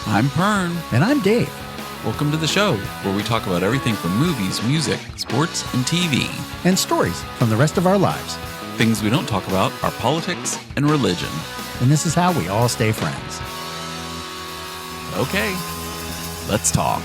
I'm Pern. And I'm Dave. Welcome to the show, where we talk about everything from movies, music, sports, and TV. And stories from the rest of our lives. Things we don't talk about are politics and religion. And this is how we all stay friends. Okay, let's talk.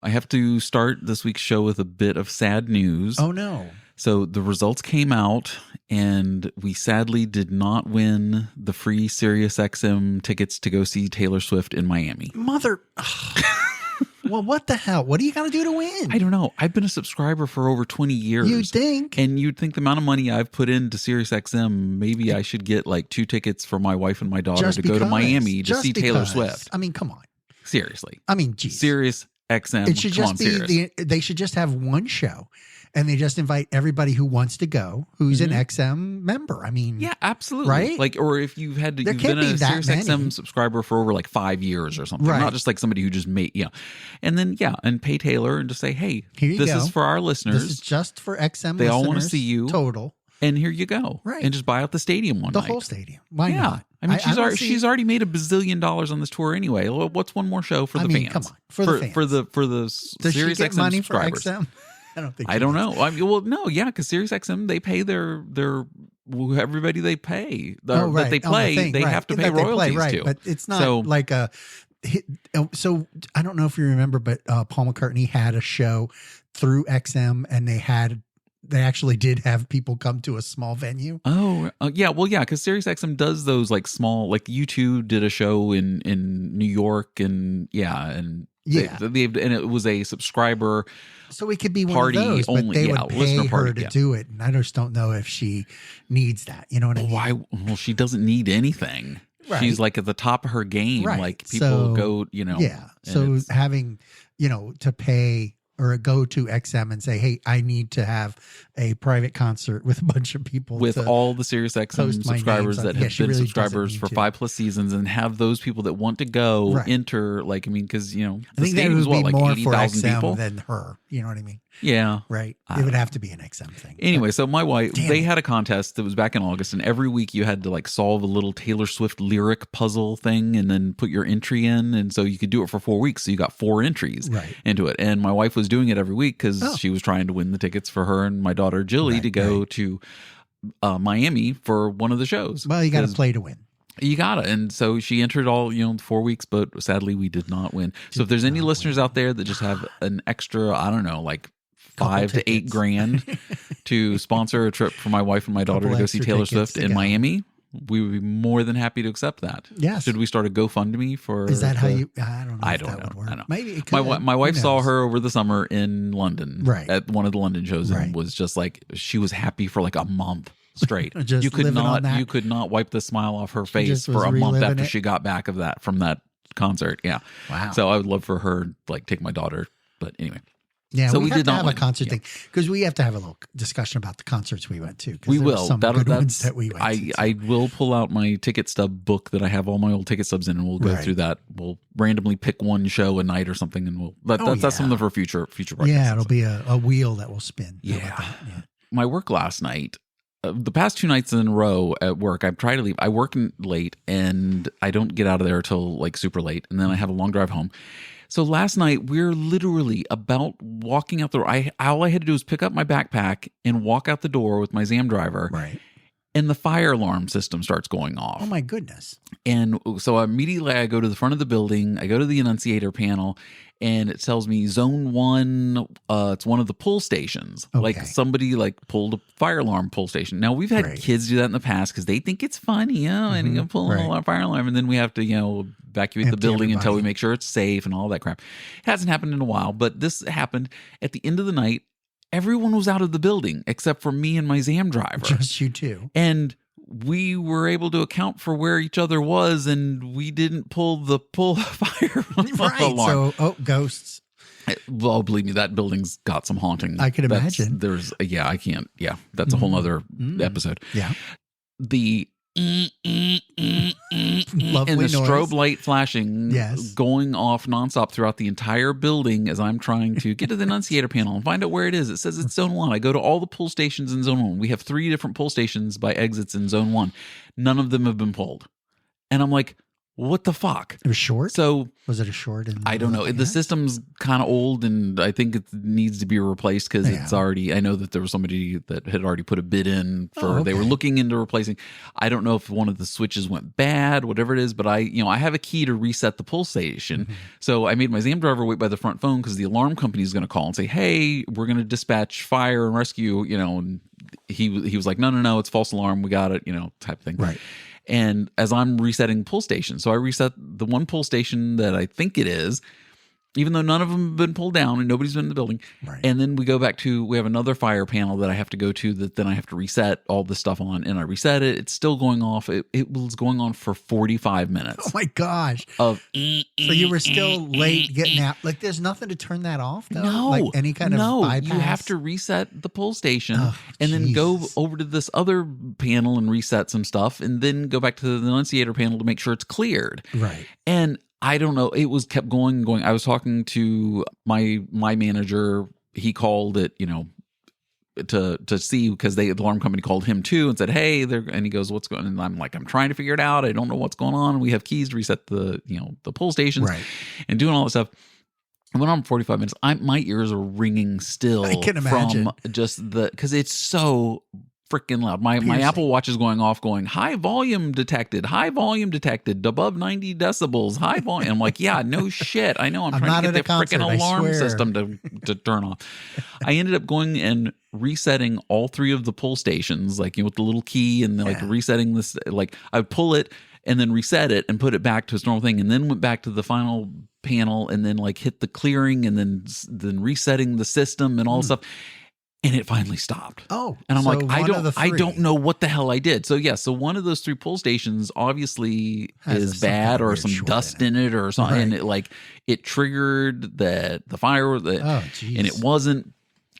I have to start this week's show with a bit of sad news. Oh, no. So the results came out, and we sadly did not win the free SiriusXM tickets to go see Taylor Swift in Miami. Well, what the hell? What do you got to do to win? I don't know. I've been a subscriber for over 20 years. You'd think. And you'd think the amount of money I've put into SiriusXM, maybe I should get like 2 tickets for my wife and my daughter to go to Miami to see Taylor Swift. I mean, come on. Seriously. I mean, geez. SiriusXM. It should just be they should just have one show. And they just invite everybody who wants to go, who's an XM member. I mean, yeah, absolutely. Right? Like, or if you've been a SiriusXM subscriber for over like 5 years or something, not just like somebody who just made, and then, and pay Taylor and just say, hey, this is for our listeners. This is just for XM They listeners. all want to see you. Total. And here you go. Right. And just buy out the stadium one night. The whole stadium. Why not? I mean, she's already made $1 bazillion on this tour anyway. What's one more show for the fans? Come on. For the fans. For the Does she get SiriusXM money subscribers. For XM? I don't know. Because SiriusXM, they pay their everybody they pay that they play. They have to pay royalties to. But it's not like a. So I don't know if you remember, but Paul McCartney had a show through XM, and they actually did have people come to a small venue. Oh, yeah. Well, yeah, because SiriusXM does those like small, like U2 did a show in New York, and and it was a subscriber. So it could be party one of those, only, but they would pay her to do it, and I just don't know if she needs that. You know what I mean? Why? Well, she doesn't need anything. Right. She's like at the top of her game. Right. Like people go, Yeah. So having, to pay or go to XM and say, hey, I need to have a private concert with a bunch of people. With all the SiriusXM subscribers that have been subscribers for 5+ seasons, and have those people that want to go enter, because, the stadium is like 80,000 people? Than her. You know what I mean? Yeah. Right. It would have to be an XM thing. Anyway, so my wife, they had a contest that was back in August, and every week you had to like solve a little Taylor Swift lyric puzzle thing and then put your entry in. And so you could do it for 4 weeks. So you got 4 entries into it. And my wife was doing it every week because she was trying to win the tickets for her and my daughter Jilly to go to Miami for one of the shows. Well, you got to play to win. You got it. And so she entered all, 4 weeks, but sadly we did not win. So if there's any listeners out there that just have an extra, I don't know, like $5,000 to $8,000 to sponsor a trip for my wife and my daughter to go see Taylor Swift in Miami, we would be more than happy to accept that. Yes. Should we start a GoFundMe for? Is that how you? I don't know. I don't know. Would work. I don't know. Maybe it could. My wife saw her over the summer in London, at one of the London shows, and was just like, she was happy for like a month straight. You could not wipe the smile off her face for a month after she got back from that concert. Yeah. Wow. So I would love for her take my daughter, but anyway. Yeah, so we did not have a concert thing, because we have to have a little discussion about the concerts we went to. We will. Some good ones that we went to. I will pull out my ticket stub book that I have all my old ticket stubs in, and we'll go through that. We'll randomly pick one show a night or something, and that's something for future broadcasts. Yeah, it'll be a wheel that will spin. Yeah. My work last night, the past 2 nights in a row at work, I've tried to leave. I work late, and I don't get out of there till like super late, and then I have a long drive home. So last night, we're literally about walking out the door. All I had to do was pick up my backpack and walk out the door with my Zam driver. Right. And the fire alarm system starts going off. Oh, my goodness. And so immediately I go to the front of the building. I go to the annunciator panel, and it tells me zone 1, it's one of the pull stations. Okay. Like somebody pulled a fire alarm pull station. Now, we've had kids do that in the past because they think it's funny, and you pull a fire alarm, and then we have to, evacuate the building until we make sure it's safe and all that crap. It hasn't happened in a while, but this happened at the end of the night. Everyone was out of the building except for me and my Zam driver. Just you two. And we were able to account for where each other was, and we didn't pull the fire alarm. So, ghosts. Well, believe me, that building's got some haunting. I could imagine. I can't. Yeah, that's a whole other episode. Yeah. Lovely and the strobe light flashing, going off nonstop throughout the entire building as I'm trying to get to the annunciator panel and find out where it is. It says it's zone 1. I go to all the pull stations in zone 1. We have 3 different pull stations by exits in zone 1. None of them have been pulled. And I'm like, what the fuck? It was short? So was it a short? I don't know. The system's kind of old, and I think it needs to be replaced because it's already, I know that there was somebody that had already put a bid in for, they were looking into replacing. I don't know if one of the switches went bad, whatever it is, but I have a key to reset the pull station. Mm-hmm. So I made my ZAM driver wait by the front phone because the alarm company is going to call and say, hey, we're going to dispatch fire and rescue, and he was like, no, it's false alarm. We got it, type of thing. Right. And as I'm resetting pull stations, so I reset the one pull station that I think it is, even though none of them have been pulled down and nobody's been in the building. Right. And then we go back to, we have another fire panel that I have to go to that then I have to reset all this stuff on, and I reset it. It's still going off. It was going on for 45 minutes. Oh my gosh. So you were still late getting out. Like there's nothing to turn that off though? No. Like any kind of bypass? You have to reset the pull station and then go over to this other panel and reset some stuff and then go back to the annunciator panel to make sure it's cleared. Right. And I don't know. It was kept going and going. I was talking to my manager. He called it, to see, because the alarm company called him too and said, hey, and he goes, what's going on? And I'm like, I'm trying to figure it out. I don't know what's going on. We have keys to reset the pull stations and doing all this stuff. I went on for 45 minutes. My ears are ringing still. I can imagine. From just because it's so freaking loud. My Apple Watch is going off going, high volume detected, above 90 decibels, high volume. I'm like, yeah, no shit. I know. I'm trying to get the freaking alarm system to turn off. I ended up going and resetting all 3 of the pull stations, like with the little key and resetting this. Like I would pull it and then reset it and put it back to its normal thing, and then went back to the final panel and then like hit the clearing and then resetting the system and all this stuff. And it finally stopped. Oh, and I'm like, I don't know what the hell I did. So so one of those 3 pull stations obviously is bad, or some dust in it or something, and it triggered the fire. And it wasn't.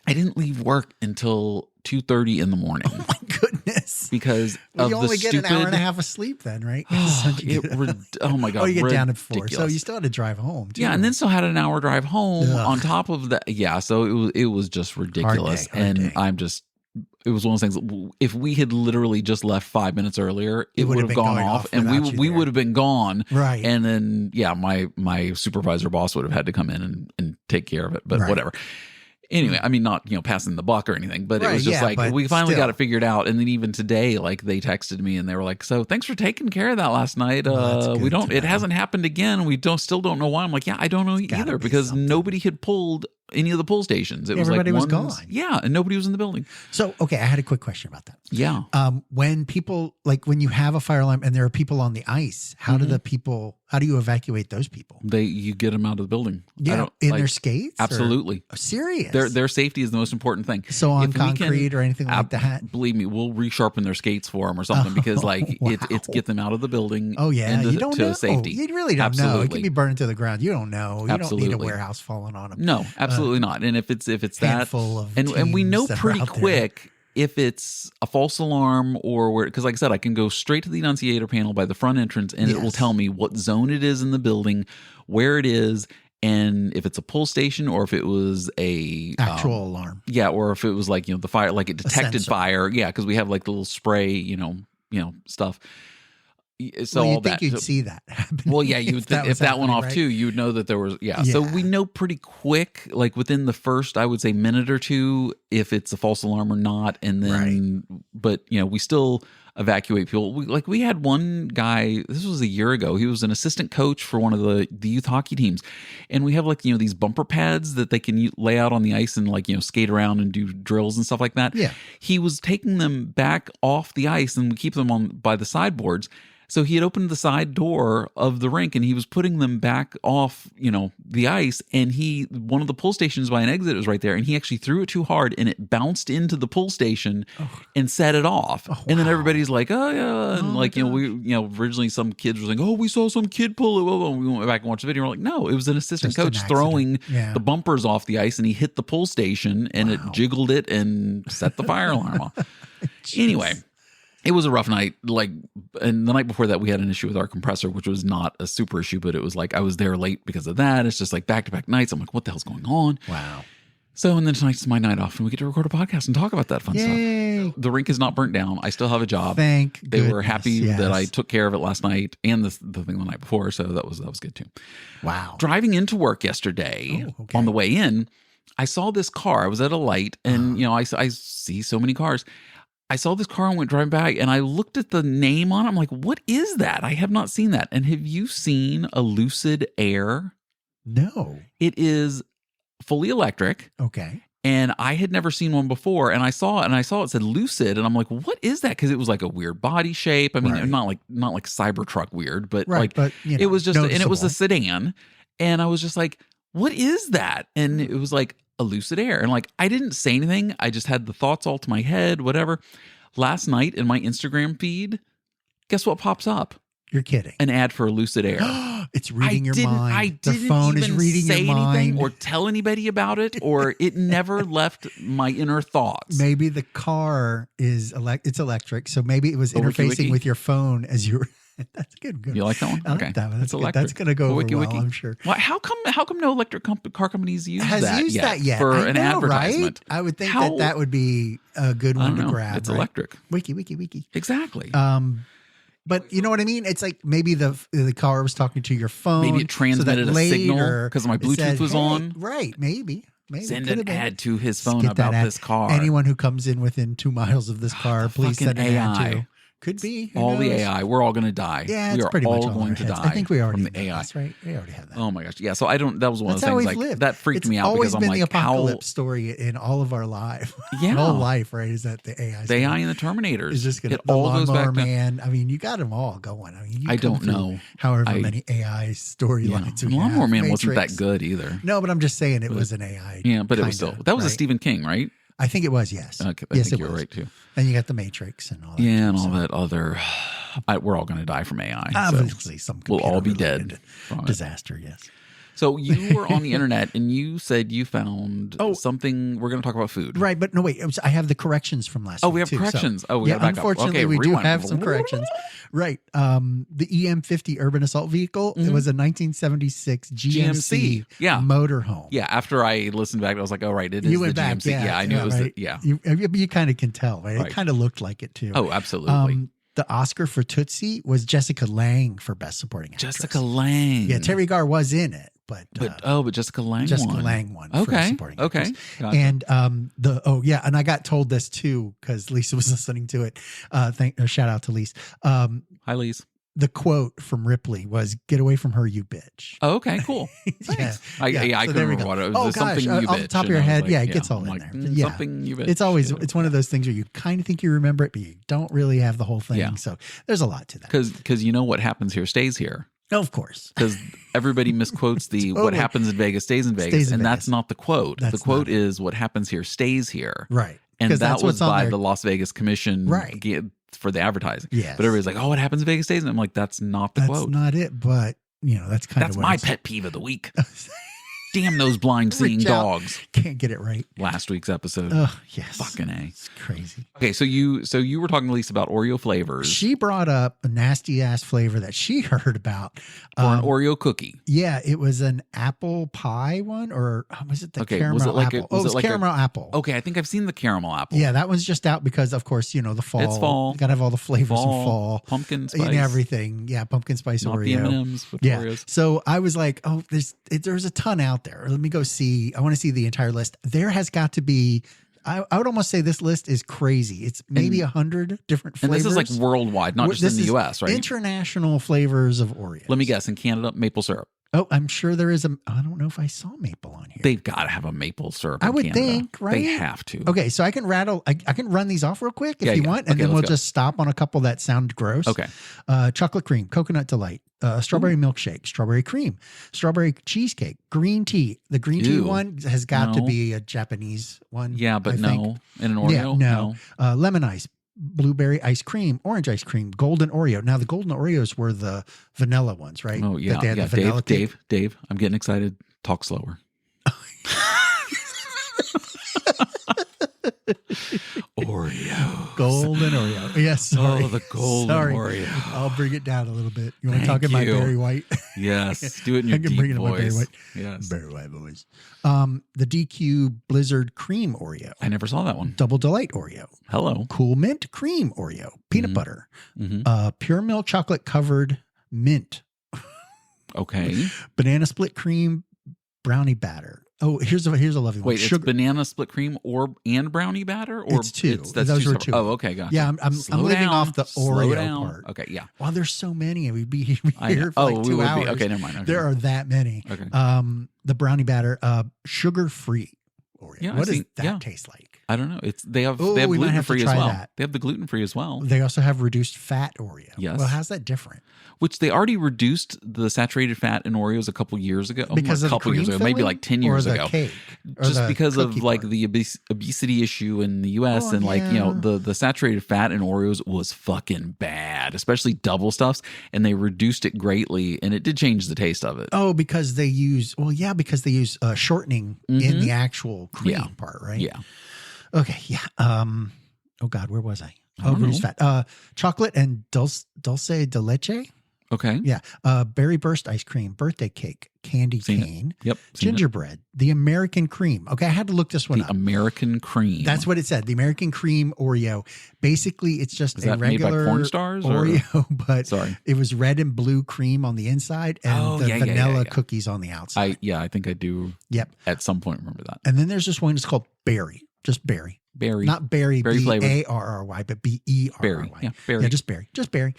I didn't leave work until 2:30 in the morning. Oh my goodness! Because you only get an hour and a half of sleep then, right? Oh my god! Oh, you get down at 4, so you still had to drive home too. Yeah, and then still had an hour drive home on top of that. Yeah, so it was just ridiculous, hard day. I'm just. It was one of those things. If we had literally just left 5 minutes earlier, it would have gone off, and we would have been gone. Right. And then my supervisor boss would have had to come in and take care of it. But whatever. Anyway, I mean, not, passing the buck or anything, but it was just we finally got it figured out. And then even today, they texted me and they were like, so thanks for taking care of that last night. It hasn't happened again. We still don't know why. I'm like, yeah, I don't know either, because nobody had pulled any of the pull stations. Everybody was gone. Yeah. And nobody was in the building. So, okay. I had a quick question about that. Yeah. When people, when you have a fire alarm and there are people on the ice, how do you evacuate those people? You get them out of the building. Yeah. In their skates? Absolutely. Serious? Their safety is the most important thing. So on concrete or anything like that? Believe me, we'll resharpen their skates for them or something, because it's get them out of the building. Oh yeah. You don't know. Safety. You really don't know. It could be burned to the ground. You don't know. You don't need a warehouse falling on them. No, absolutely not. And if it's that, and we know pretty quick if it's a false alarm or because, like I said, I can go straight to the annunciator panel by the front entrance, and it will tell me what zone it is in the building, where it is, and if it's a pull station or if it was a actual alarm. Yeah, or if it was the fire, it detected fire. Yeah, because we have the little spray, stuff. So you'd think you'd see that happen. Well, yeah, you would if that went off too, you would know that there was So we know pretty quick, within the first, I would say, minute or two, if it's a false alarm or not, and then but we still evacuate people. We had one guy, this was a year ago, he was an assistant coach for one of the youth hockey teams, and we have these bumper pads that they can lay out on the ice and skate around and do drills and stuff like that. Yeah, he was taking them back off the ice, and we keep them on by the sideboards. So he had opened the side door of the rink and he was putting them back off, the ice. And one of the pull stations by an exit was right there. And he actually threw it too hard and it bounced into the pull station and set it off. Oh, wow. And then everybody's like, oh yeah. And we, originally some kids were saying, oh, we saw some kid pull it. And we went back and watched the video. We're like, no, it was an assistant coach throwing the bumpers off the ice, and he hit the pull station and it jiggled it and set the fire alarm off. Anyway. It was a rough night. Like, and the night before that, we had an issue with our compressor, which was not a super issue, but it was like I was there late because of that. It's just like back-to-back nights. I'm like, what the hell's going on? Wow. So, and then tonight's my night off, and we get to record a podcast and talk about that fun Yay. stuff. The rink is not burnt down. I still have a job. They were happy that I took care of it last night and the thing the night before, so that was good too. Wow. Driving into work yesterday, on the way in, I saw this car. I was at a light, and I see so many cars. I saw this car and went driving by, and I looked at the name on it. I'm like, what is that? I have not seen that. And have you seen a Lucid Air? No. It is fully electric. Okay. And I had never seen one before, and I saw it said Lucid, and I'm like, what is that? Because it was like a weird body shape. I mean, not like Cybertruck weird, but it was just, and it was a sedan, and I was just like, what is that? And it was like a Lucid Air, and like I didn't say anything. I just had the thoughts all to my head, whatever. Last night in my Instagram feed, guess what pops up? You're kidding. An ad for a Lucid Air. It's reading your mind. The phone is reading your mind. Or tell anybody about it, or it never left my inner thoughts. Maybe the car is it's electric, so maybe it was interfacing with your phone as you were. That's good. You like that one? I like that one. That's electric. That's going to go over well, I'm sure. Well, how come no electric car companies use that yet for an advertisement? Right? I would think that would be a good one to grab. It's electric. Wiki. Exactly. But you know what I mean? It's like maybe the car was talking to your phone. Maybe it transmitted a signal because my Bluetooth was on. Right, maybe. Send an ad to his phone about this car. Anyone who comes in within 2 miles of this car, please send an ad to. Could be. All the AI. We're all going to die. Yeah, we it's are pretty much all going to die. I think we already from the AI. That's right. We already have that. Oh my gosh. Yeah. So that was one of the things like lived. that freaked me out because I'm like, the apocalypse story in all of our life. Yeah. Whole life, right? Is that the AI? The AI and the Terminators. Is just going to all goes back man. I mean, you got them all going. I mean, I don't know. However many AI storylines. Yeah. Lawnmower Man wasn't that good either. No, but I'm just saying it was an AI. Yeah, but it was still that was a Stephen King, right? I think it was, yes. Okay, I think you're right too. And you got the Matrix and all that. Yeah, and all that other. We're all going to die from AI. Obviously, we'll all be dead. Disaster, yes. So you were on the internet and you said you found something. We're going to talk about food, right? But no, wait. I have the corrections from last week. Oh, we have corrections. So, unfortunately, we do have some corrections. Right. The EM50 urban assault vehicle. It was a 1976 GMC motorhome. Yeah. After I listened back, I was like, "Oh, right, it is the GMC." Yeah, I knew it was. Right. You kind of can tell, right? It kind of looked like it too. Oh, absolutely. The Oscar for Tootsie was Jessica Lange for Best Supporting Actress. Jessica Lange. Yeah, Terry Garr was in it, but Jessica Lange. Won. For Supporting Actress. Gotcha. And and I got told this too because Lisa was listening to it. Shout out to Lisa. Hi, Lisa. The quote from Ripley was "Get away from her, you bitch." Oh, okay, cool. Thanks. I couldn't remember what it was. Oh gosh, something you off bitch. the top of your head, like, it gets all in there. Something you bitch. It's one of those things where you kind of think you remember it, but you don't really have the whole thing. Yeah. So there's a lot to that. Because you know what happens here stays here. Oh, of course. Because everybody misquotes the what happens in Vegas stays in Vegas, and that's not the quote. The quote is what happens here stays here. Right. And that was by the Las Vegas Commission. Right. For the advertising. Yes. But everybody's like, oh, what happens in Vegas stays? And I'm like, that's not the quote. That's not it, but that's kind of what my pet peeve of the week. Damn those blind seeing dogs. Can't get it right. Last week's episode. Oh, yes. Fucking A. It's crazy. Okay, so you were talking to Lisa about Oreo flavors. She brought up a nasty ass flavor that she heard about. For an Oreo cookie. Yeah, it was an apple pie one, or was it the caramel apple? It was caramel apple. Okay, I think I've seen the caramel apple. Yeah, that one's just out because, of course, the fall. It's fall. You got to have all the flavors in fall. Pumpkin spice. And everything. Yeah, pumpkin spice Not Oreo. The M&Ms, but Oreos. So I was like, oh, there's a ton out there. Let me go see. I want to see the entire list. There has got to be, I would almost say this list is crazy. It's maybe 100 different flavors. And this is like worldwide, not just in the U.S., right? International flavors of Oreos. Let me guess. In Canada, maple syrup. Oh, I'm sure there is I don't know if I saw maple on here. They've got to have a maple syrup. I would think, right? They have to. Okay, so I can I can run these off real quick if you want, and then we'll just stop on a couple that sound gross. Okay. Chocolate cream, coconut delight, strawberry milkshake, strawberry cream, strawberry cheesecake, green tea. The green tea one has got to be a Japanese one. Yeah, but no. In an Oreo? No. Lemon ice. Blueberry ice cream, orange ice cream, golden Oreo. Now the golden Oreos were the vanilla ones, right? Oh yeah, the vanilla Dave, I'm getting excited. Talk slower. Oreo. Golden Oreo. Yes. Sorry. Oh, the golden Oreo. I'll bring it down a little bit. You want to talk in my Barry White? Yes. Do it in your I can deep bring it in my Barry voice. White. Yes. Barry White voice. The DQ Blizzard Cream Oreo. I never saw that one. Double Delight Oreo. Hello. Cool Mint Cream Oreo. Peanut butter. Pure milk chocolate covered mint. Okay. Banana split cream brownie batter. Oh, here's a lovely one. Wait, it's banana split cream and brownie batter, or it's two. That's those two were two. Oh, okay, gotcha. Yeah, I'm leaving off the Oreo part. Okay, yeah. Wow, there's so many, and we'd be here for like 2 hours. Okay, never mind. Okay. There are that many. Okay. The brownie batter, sugar free Oreo. Yeah, what does that taste like? I don't know. They have gluten free as well. That. They have the gluten free as well. They also have reduced fat Oreo. Yes. Well, how's that different? Which they already reduced the saturated fat in Oreos a couple years ago. Because a of couple the years ago, maybe like 10 years ago. Cake, just because of like the obesity issue in the US and like, you know, the saturated fat in Oreos was fucking bad, especially double stuffs, and they reduced it greatly, and it did change the taste of it. Oh, because they use shortening in the actual cream part, right? Yeah. Okay, yeah. Oh God, where was I? Oh, reduced fat. Chocolate and dulce de leche. Okay. Yeah. Berry burst ice cream, birthday cake, candy cane. Yep. Gingerbread, the American cream. Okay, I had to look this one up. The American cream. That's what it said. The American cream Oreo. Basically, it's just a regular made by Porn Stars Oreo, but it was red and blue cream on the inside and vanilla cookies on the outside. I think I do. Yep. At some point, remember that. And then there's this one that's called Berry. Just Berry. Berry. Not Berry, flavored. Berry, but Berry. Berry. Yeah, Berry. Yeah, just Berry. Just Berry.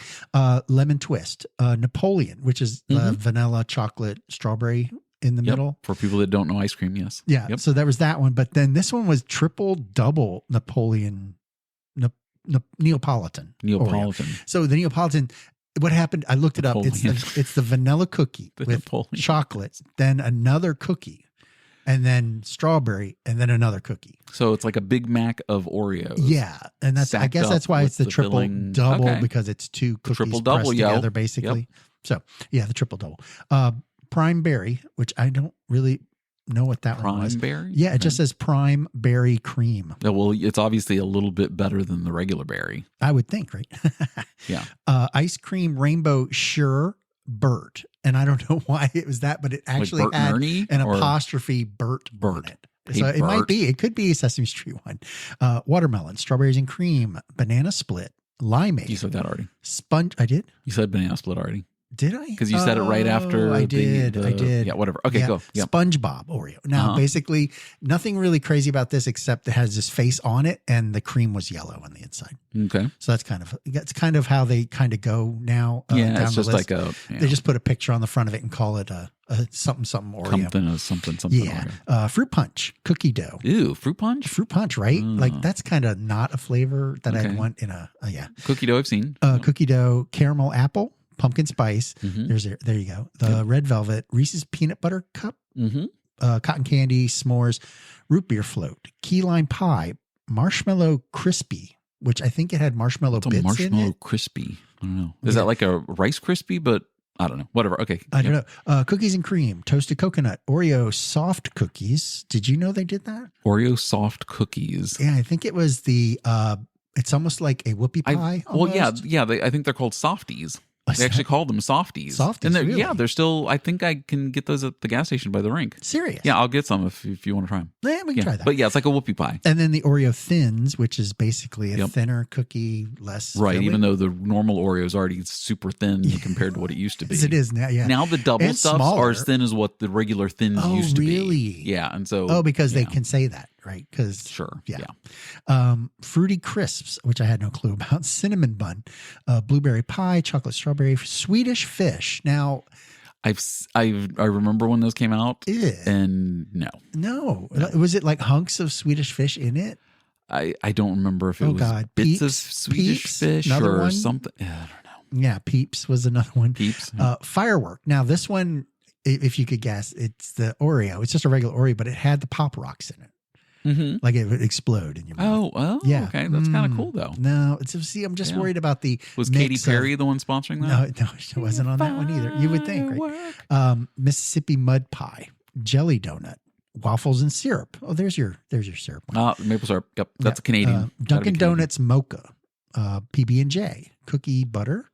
Lemon twist. Napoleon, which is vanilla, chocolate, strawberry in the middle. For people that don't know ice cream, yes. Yeah. Yep. So there was that one. But then this one was triple double Napoleon, Neapolitan. Neapolitan. So the Neapolitan, what happened? I looked it up. Napoleon. It's the vanilla cookie with Napoleon. chocolate, then another cookie, and then strawberry, and then another cookie. So it's like a Big Mac of Oreos. Yeah, and I guess that's why it's the triple double, because it's two cookies triple double, pressed together, basically. Yep. So yeah, the triple double. Prime berry, which I don't really know what that one was. Prime berry? Yeah, it just says prime berry cream. Yeah, well, it's obviously a little bit better than the regular berry. I would think, right? Yeah. Ice cream rainbow sure Bert. And I don't know why it was that, but it actually like had an apostrophe Bert on it. So it might be, it could be a Sesame Street one. Watermelon, strawberries and cream, banana split, limeade. You said that already. Sponge. I did? You said banana split already. Did I? Because you said it right after. I did. Yeah, whatever. Okay, go. Yep. SpongeBob Oreo. Now, basically, nothing really crazy about this except it has this face on it, and the cream was yellow on the inside. Okay. So that's kind of how they kind of go now. Yeah, down it's just list. like they just put a picture on the front of it and call it a something Oreo. Something. Yeah. Oreo. Fruit punch, cookie dough. Ew, fruit punch. Fruit punch, right? Like that's kind of not a flavor that I'd want in a Cookie dough. I've seen. Cookie dough, caramel apple. Pumpkin spice. Mm-hmm. There you go. The red velvet, Reese's peanut butter cup, cotton candy, s'mores, root beer float, key lime pie, marshmallow crispy, which I think it had marshmallow bits in it. Marshmallow crispy. I don't know. Is that like a Rice Krispie? But I don't know. Whatever. Okay. I don't know. Cookies and cream, toasted coconut, Oreo soft cookies. Did you know they did that? Oreo soft cookies. Yeah, I think it was the. It's almost like a whoopie pie. I think they're called softies. They actually call them softies. Softies, and really? Yeah, they're still. I think I can get those at the gas station by the rink. Serious? Yeah, I'll get some if you want to try them. Yeah, we can try that. But yeah, it's like a whoopie pie. And then the Oreo thins, which is basically a thinner cookie, less right. filling. Even though the normal Oreo is already super thin compared to what it used to be. As it is now. Yeah. Now the double and stuffs are as thin as what the regular thins used to be. Really? Yeah, and so because they can say that. Right, because fruity crisps, which I had no clue about, cinnamon bun, blueberry pie, chocolate strawberry, Swedish fish. Now, I remember when those came out, and no, was it like hunks of Swedish fish in it? I don't remember if it was bits of Swedish fish or something. I don't know. Yeah, Peeps was another one. Peeps, firework. Now this one, if you could guess, it's the Oreo. It's just a regular Oreo, but it had the Pop Rocks in it. Mm-hmm. Like it would explode in your mouth. Yeah. Okay, that's kind of cool though. No, I'm just worried about the. Was Katy Perry the one sponsoring that? No, she wasn't on that one either. You would think, right? Mississippi mud pie, jelly donut, waffles and syrup. Oh, there's your syrup one. Maple syrup. Yep, that's a Canadian. Dunkin' Donuts mocha, PB&J, cookie butter,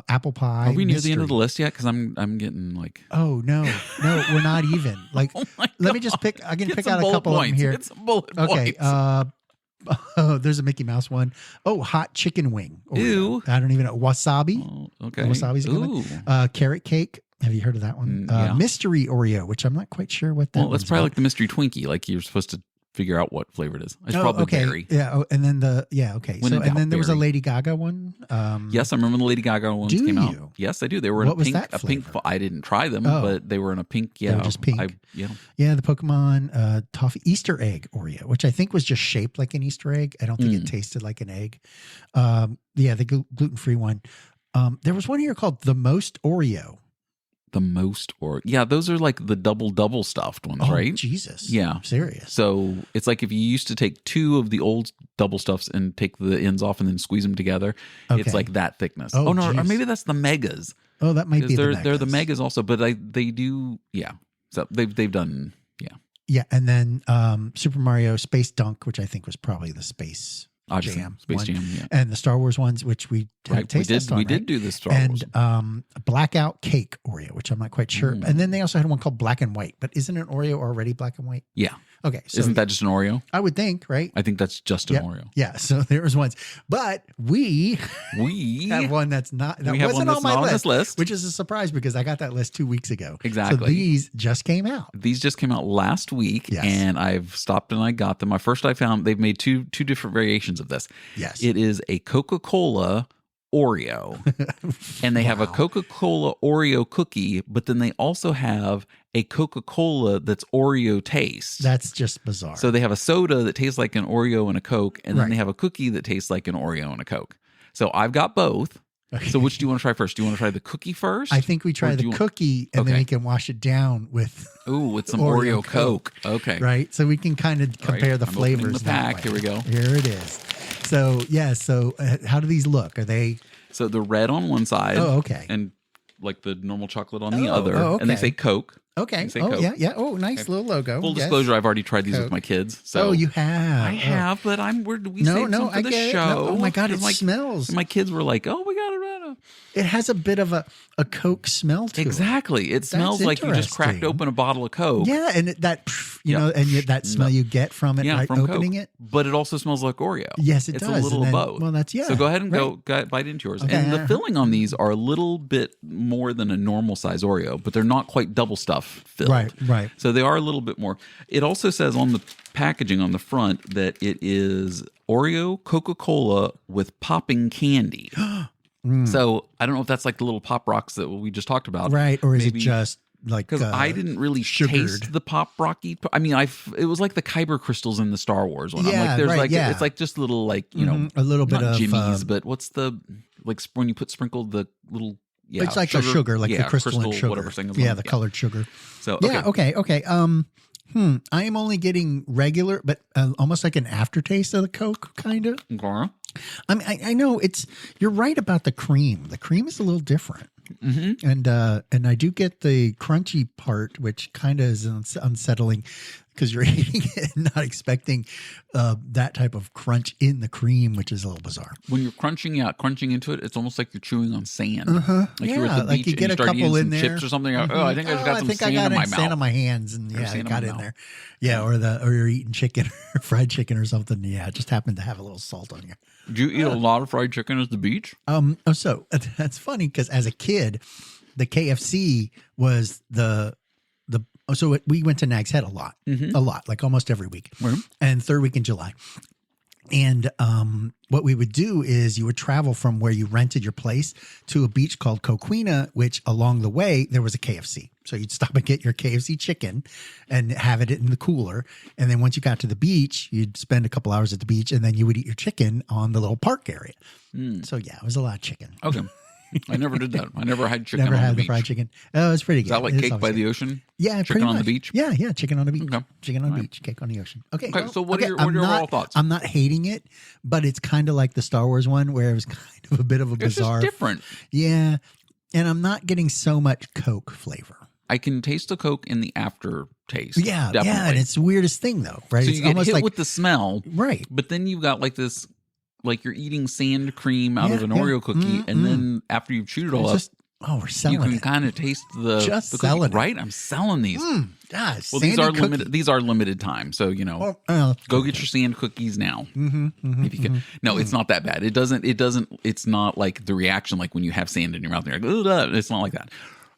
apple pie. Are we near the end of the list yet? Because I'm getting like. Oh no, we're not even. Like, let me just pick. I can pick out a couple of them here. Get some bullet okay. points. There's a Mickey Mouse one. Oh, hot chicken wing. Ew. I don't even know. Wasabi. Oh, okay. Wasabi's a good one. Carrot cake. Have you heard of that one? Yeah. Mystery Oreo, which I'm not quite sure what that is. Well, that's probably like the mystery Twinkie. Like you're supposed to figure out what flavor it is. It's probably berry. Yeah. Oh, and then okay. When So, and then there was a berry. Lady Gaga one. Yes, I remember the Lady Gaga ones came out. you? Yes, I do. They were in What a was pink. that A pink. flavor? I didn't try them, Oh. but they were in a pink. They Yeah, were just pink. Yeah. Yeah, the Pokemon toffee Easter egg Oreo, which I think was just shaped like an Easter egg. I don't think it tasted like an egg. The gluten-free one. There was one here called the Most Oreo. The most, yeah, those are like the double stuffed ones, Oh, right? Jesus. Yeah. I'm serious. So it's like if you used to take two of the old double stuffs and take the ends off and then squeeze them together, it's like that thickness. Oh, no, or geez. maybe that's the megas. Oh, that might be they're the megas also, but they do, yeah. So they've done, yeah. Yeah, and then Super Mario Space Dunk, which I think was probably the Space Obviously, Jam Space one. Jam, yeah. And the Star Wars ones, which we Right, taste test on, we did do the Star Wars. And Blackout Cake Oreo, which I'm not quite sure. And then they also had one called Black and White, but isn't an Oreo already black and white? Yeah. Okay. So Isn't that just an Oreo? I would think, right? I think that's just an Oreo. Yeah. So there was ones, but we have one that's not. That we have wasn't one on that's my not on list, this list, which is a surprise because I got that list 2 weeks ago. Exactly. So these just came out. These just came out last week, Yes. and I've stopped and I got them. First, I found they've made two different variations of this. Yes. It is a Coca-Cola Oreo, and they have a Coca-Cola Oreo cookie, but then they also have a Coca-Cola that's Oreo taste. That's just bizarre. So they have a soda that tastes like an Oreo and a Coke, and then Right. they have a cookie that tastes like an Oreo and a Coke. So I've got both. So which do you want to try first? Do you want to try the cookie first? I think we try the cookie and then we can wash it down with with some Oreo Coke. Okay. Right. So we can kind of compare the I'm flavors. opening the pack. Here we go. Here it is. So yeah. So how do these look? Are they? So the red on one side. Oh, okay. And like the normal chocolate on the other. Oh, okay. And they say Coke. Okay. They say Oh Coke. yeah. Oh, nice little logo. Full Yes. disclosure, I've already tried these Coke. with my kids. So Oh, you have. I have, but we No, saved some for I the get it. show. No, oh my God, it And smells. And my kids were like, "Oh, we got it right." It has a bit of a Coke smell to it. Exactly. It smells like you just cracked interesting. open a bottle of Coke. Yeah, and that that smell you get from it right from opening Coke. it. But it also smells like Oreo. Yes, it it's does. a little And of then- both. well, that's So go ahead and right. go bite into yours. Okay. And the filling on these are a little bit more than a normal size Oreo, but they're not quite double stuff filled. Right. So they are a little bit more. It also says on the packaging on the front that it is Oreo Coca-Cola with popping candy. So I don't know if that's like the little pop rocks that we just talked about. Right. Or is Maybe- it just like because I didn't really taste the pop rocky. I mean, it was like the Kyber crystals in the Star Wars one. I'm Yeah, like, there's right, like yeah. it's like just little like a little bit not of jimmies, but what's the like when you put sprinkled the little it's like a sugar, like the crystalline sugar. whatever thing. Yeah, the colored sugar. So Yeah. Okay. I am only getting regular, but almost like an aftertaste of the Coke, kind of. Okay. I mean, I know you're right about the cream. The cream is a little different. Mm-hmm. And I do get the crunchy part, which kind of is unsettling because you're eating it and not expecting that type of crunch in the cream, which is a little bizarre. When you're crunching into it, it's almost like you're chewing on sand. Uh-huh. Like you were at the like beach you and get you a started couple eating in some there. chips or something. Oh, I think I just got some sand in my sand mouth. on my hands, and Or I sand got on in my there. Yeah, or you're eating chicken or fried chicken or something. Yeah, it just happened to have a little salt on you. Did you eat a lot of fried chicken at the beach? So that's funny because as a kid, the KFC was we went to Nag's Head a lot, like almost every week, and third week in July. And what we would do is you would travel from where you rented your place to a beach called Coquina, which along the way there was a KFC. So you'd stop and get your KFC chicken and have it in the cooler. And then once you got to the beach, you'd spend a couple hours at the beach and then you would eat your chicken on the little park area. So yeah, it was a lot of chicken. Okay. I never did that. I never had chicken Never on had the the beach. fried chicken. Oh, it's pretty good. Is that like Cake by the Ocean? Yeah, Chicken on the beach? Yeah, chicken on the beach. Okay. Chicken on the beach, cake on the ocean. Okay. So what are your overall thoughts? I'm not hating it, but it's kind of like the Star Wars one where it was kind of a bit of a bizarre. It's just different. Yeah. And I'm not getting so much Coke flavor. I can taste the Coke in the aftertaste. Yeah, definitely. yeah, and it's the weirdest thing though, right? So It's you get almost hit like with the smell, right. but then you've got like this, like you're eating sand cream out of an Oreo cookie, and then after you've chewed it all up, we're selling you can it. kind of taste the Just the selling cookie, right? I'm selling these. Gosh, Well, these are limited. These are limited time, so go get your sand cookies now if you can. No, it's not that bad. It doesn't. It's not like the reaction like when you have sand in your mouth. And you're like, ugh, it's not like that.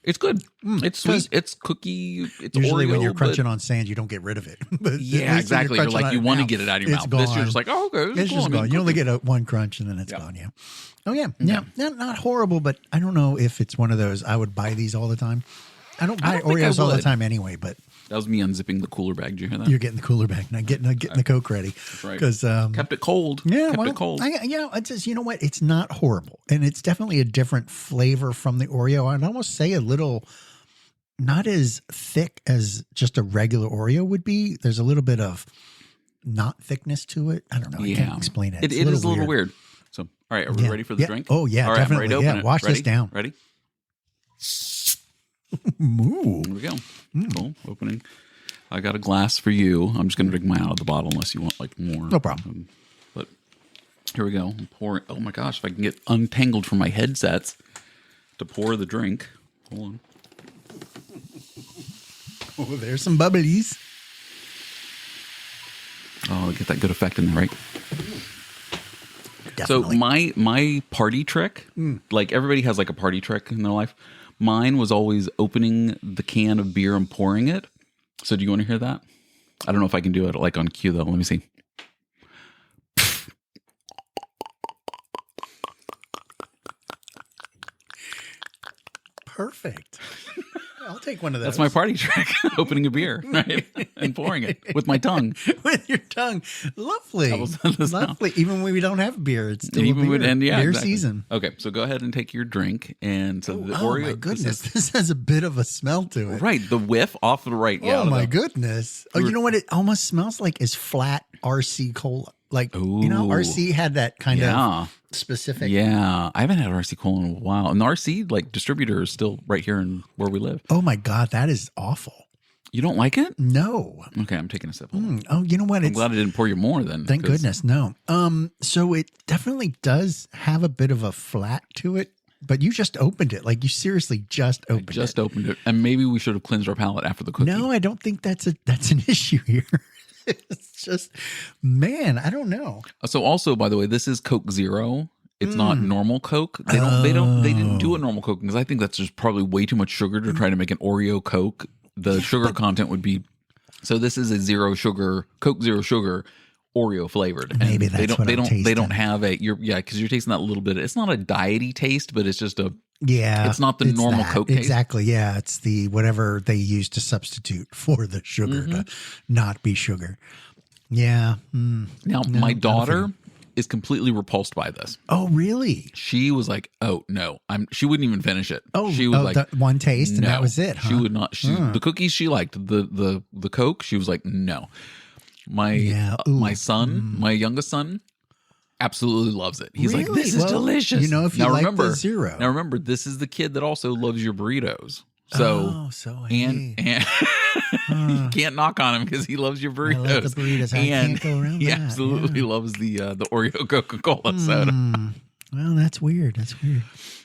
It's good. It's sweet. It's cookie. It's usually Oreo, when you're crunching on sand, you don't get rid of it. But yeah, exactly. You're like you want to get it out of your mouth. This you're just like, oh, okay, it's just gone. You only get one crunch and then it's gone. Yeah. Oh yeah. Not horrible, but I don't know if it's one of those. I would buy these all the time. I don't buy Oreos all the time anyway, but that was me unzipping the cooler bag. Did you hear that? You're getting the cooler bag, not getting the Coke ready. That's right. Because kept it cold. Yeah, kept it cold. It's just, you know what? It's not horrible, and it's definitely a different flavor from the Oreo. I'd almost say a little. Not as thick as just a regular Oreo would be. There's a little bit of not thickness to it. I don't know. I can't explain it. It is a little weird. So, all right, are we ready for the drink? Oh, yeah, all right, definitely. I'm ready to open it. Wash ready? this down. Ready? Moo. Here we go. Cool. Opening. I got a glass for you. I'm just going to drink mine out of the bottle unless you want like more. No problem. But here we go. I'm pouring. Oh my gosh, if I can get untangled from my headsets to pour the drink. Hold on. Oh, there's some bubblies. Oh, get that good effect in there, right? Definitely. So my party trick, like everybody has like a party trick in their life. Mine was always opening the can of beer and pouring it. So do you want to hear that? I don't know if I can do it like on cue though. Let me see. Perfect. I'll take one of those. That's my party trick. Opening a beer, right? And pouring it with my tongue. With your tongue. Lovely. Lovely. Even when we don't have beer, it's still beer. Beer exactly. Season. Okay, so go ahead and take your drink. And so the Oreo. Oh my goodness. This has a bit of a smell to it. Right. The whiff off to the right. Oh my goodness. Oh, you know what? It almost smells like is flat RC cola. Like, you know, RC had that kind of specific. Yeah. I haven't had RC cola in a while. And the RC like distributor is still right here in where we live. Oh my God. That is awful. You don't like it? No. Okay. I'm taking a sip. Oh, you know what? I'm glad I didn't pour you more then. Thank goodness. No. So it definitely does have a bit of a flat to it. But you just opened it. Like you seriously just opened it. Just opened it. And maybe we should have cleansed our palate after the cookie. No, I don't think that's an issue here. It's just, man, I don't know. So also, by the way, this is Coke Zero. It's not normal Coke. They didn't do a normal Coke because I think that's just probably way too much sugar to try to make an Oreo Coke. The sugar content would be, so this is a zero sugar, Coke Zero Sugar, Oreo flavored. And maybe that's what I'm tasting. They don't have because you're tasting that little bit. It's not a diety taste, but it's just it's not the normal Coke taste. Exactly. Yeah. It's the whatever they use to substitute for the sugar to not be sugar. Yeah. Now, my daughter is completely repulsed by this. Oh, really? She was like, "Oh no!" She wouldn't even finish it. Oh, she was like, one taste, and that was it. Huh? She would not. The cookies she liked. The Coke. She was like, "No." My son, my youngest son, absolutely loves it. He's like, "This is delicious." You know, if you like the Zero. Now remember, this is the kid that also loves your burritos. So you can't knock on him because he loves your burritos. I love the burritos. I can't go around he that. absolutely loves the Oreo Coca-Cola soda. Well, that's weird.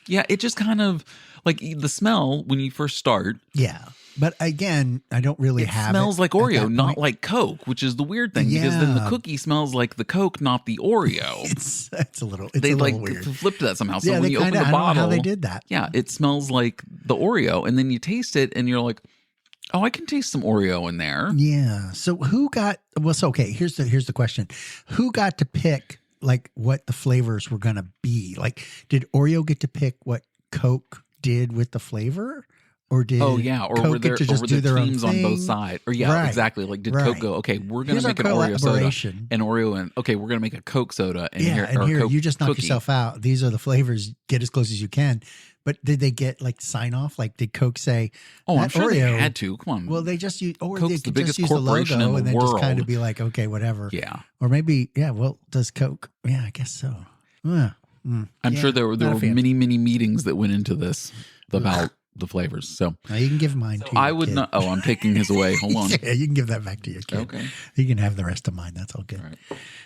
Yeah, it just kind of like the smell when you first start. Yeah. But again, I don't really have it. It smells like Oreo, not like Coke, which is the weird thing because then the cookie smells like the Coke, not the Oreo. It's a little weird. Flipped that somehow. So yeah, when you open the bottle, I don't know how they did that. Yeah, it smells like the Oreo, and then you taste it, and you're like, "Oh, I can taste some Oreo in there." Yeah. So who got? Well, so okay. Here's the question: who got to pick like what the flavors were going to be? Like, did Oreo get to pick what Coke did with the flavor? Or did Coke were there teams on both sides? Or exactly. Like did Coke go, okay, we're gonna make an Oreo soda and Oreo and we're gonna make a Coke soda and here Coke you just knock cookie. Yourself out. These are the flavors, get as close as you can. But did they get like sign off? Like did Coke say, I'm sure Oreo, they had to. Come on. Well, they just use or Coke's they the could biggest just use the corporation logo in the and then world. just kind of be like, okay, whatever. Yeah. Or maybe, does Coke? Yeah, I guess so. I'm sure there were many, many meetings that went into this about the flavors. So now you can give mine to I your would kid. not. Oh, I'm taking his away. Hold on. Yeah, you can give that back to your kid. Okay. You can have the rest of mine. That's all good. All right.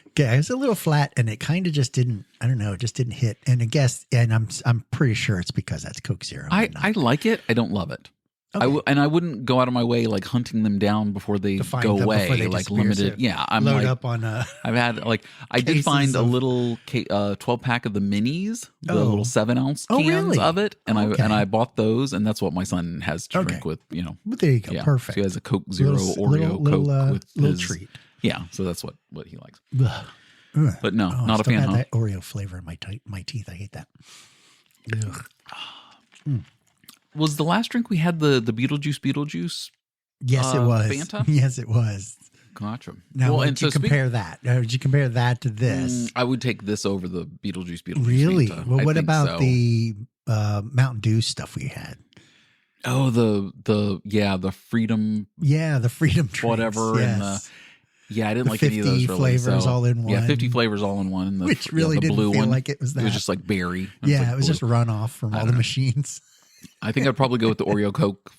Okay, it was a little flat, and it kind of just didn't. I don't know. It just didn't hit. And I guess, and I'm pretty sure it's because that's Coke Zero. I like it. I don't love it. Okay. And I wouldn't go out of my way like hunting them down before they go away, before they like disappear, limited. so Yeah, I'm load like, up on a. I've had like I did cases find a of- little 12-pack of the minis, the Oh. little 7-ounce Oh, cans really? of it, and Okay. I bought those, and that's what my son has to Okay. drink with. You know, Well, there you go. yeah. Perfect. So he has a Coke Zero Oreo little, Coke with little his, treat. Yeah, so that's what he likes. Ugh. Ugh. But no, Oh, not I a still fan. got Huh? that Oreo flavor in my teeth. I hate that. Ugh. Was the last drink we had the Beetlejuice? Yes, it was. Fanta? Yes, it was. Gotcha. Now, well, would and you so compare that? Would you compare that to this? I would take this over the Beetlejuice. Really? Fanta. Well, I what think about so. the Mountain Dew stuff we had? Oh, the Freedom Yeah, the Freedom drinks. whatever, yes. and I didn't The like any of those 50 really. flavors So, all in one. Yeah, 50 flavors all in one. And Which really the didn't blue feel one, like it was that. It was just like berry. Yeah, like it was blue. just runoff from all the machines. I think I'd probably go with the Oreo Coke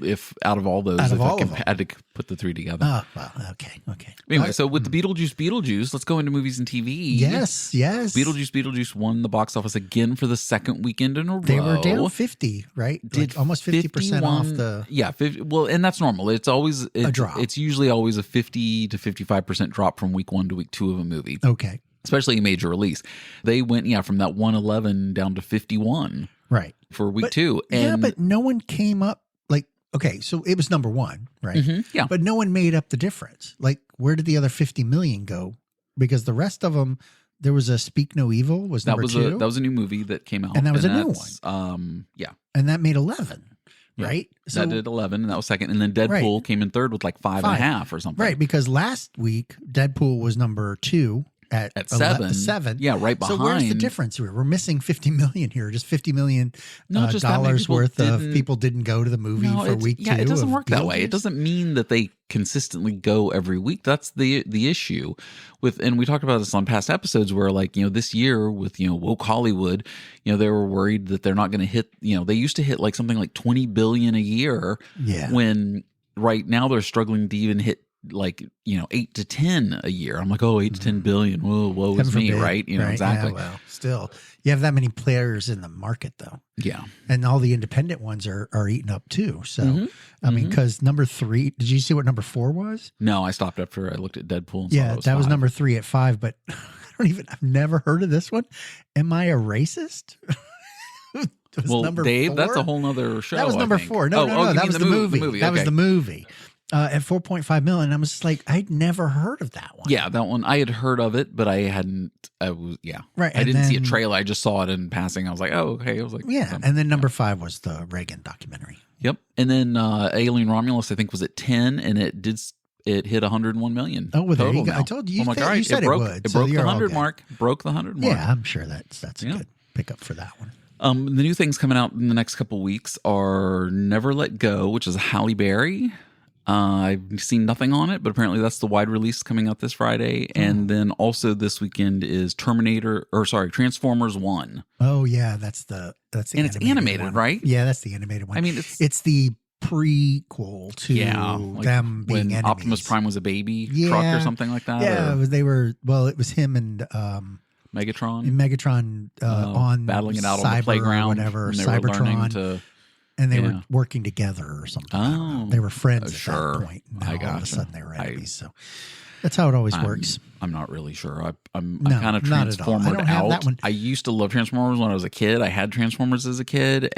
if out of all those, Out of if all I of them. had to put the three together. Oh, well, okay. Anyway, so with the Beetlejuice, let's go into movies and TV. Yes. Beetlejuice won the box office again for the second weekend in a row. They were down 50, right? Did like almost 50% off the. Yeah, 50, well, and that's normal. It's always A drop. It's usually always a 50 to 55% drop from week 1 to week 2 of a movie. Okay. Especially a major release. They went from that 111 down to 51 Right. for week But- 2. And Yeah, but no one came up. Okay, so it was number one, right? yeah. But no one made up the difference. Like, where did the other 50 million go? Because the rest of them, there was a Speak No Evil was that number was 2. that was a new movie that came out, And that was a new that's, yeah, and that made 11, Yeah. right? that did 11, and that was second, and then Deadpool came in third with like 5.5 or something. Right, because last week Deadpool was number 2 at 7. Yeah, right behind. So where's the difference here? We're missing 50 million here. Just 50 million just that many dollars people worth of didn't- people didn't go to the movie for week 2. Yeah, it doesn't of work that way. It Beetlejuice? doesn't mean that they consistently go every week. That's the issue with, and we talked about this on past episodes where this year with woke Hollywood, they were worried that they're not going to hit. They used to hit like something like 20 billion a year. Yeah. When right now they're struggling to even hit like 8 to 10 a year. I'm like, 8 to 10 billion. Woe is me, right? Exactly. Yeah, well, still, you have that many players in the market, though. Yeah. And all the independent ones are eating up too. So, I mean, because number 3, did you see what number 4 was? No, I stopped after I looked at Deadpool. And Yeah, saw that was 5. number 3 at 5. But I've never heard of this one. Am I a racist? It was Well, number Dave, 4? that's a whole nother show. That was I number think. 4. No, you that mean was the movie. That was okay. the movie. At 4.5 million. I was just like, I'd never heard of that one. Yeah, that one I had heard of it, but I hadn't. I was Right, I and didn't see a then- trailer. I just saw it in passing. I was like, oh, okay. I was like, Yeah. And then number 5 was the Reagan documentary. yep. And then Alien Romulus, I think, was at 10, and it hit 101 million. Oh, well, there you total go. now. I told you. I'm like, You all right, said it broke, would, It so broke the you're all 100 good. mark. Broke the 100 mark. Yeah, I'm sure that's a Yeah. good pickup for that one. The new things coming out in the next couple weeks are Never Let Go, which is Halle Berry. I've seen nothing on it, but apparently that's the wide release coming out this Friday. And then also this weekend is Transformers 1. Oh yeah, that's the And it's animated, one. right? Yeah, that's the animated one. I mean, it's the prequel to like them being when enemies. Optimus Prime was a baby truck Yeah. or something like that. Yeah, or it was him and Megatron Megatron on battling it out Cyber on the playground, or whatever, and they were learning Cybertron, to. and they yeah. were working together or something. I don't know. Oh. They were friends at Sure. that point. Now I all of a gotcha. sudden they were enemies. So that's how it always works. I'm not really sure. I'm No, kind of not at all. I transformed don't have out. that one. I used to love Transformers when I was a kid. I had Transformers as a kid,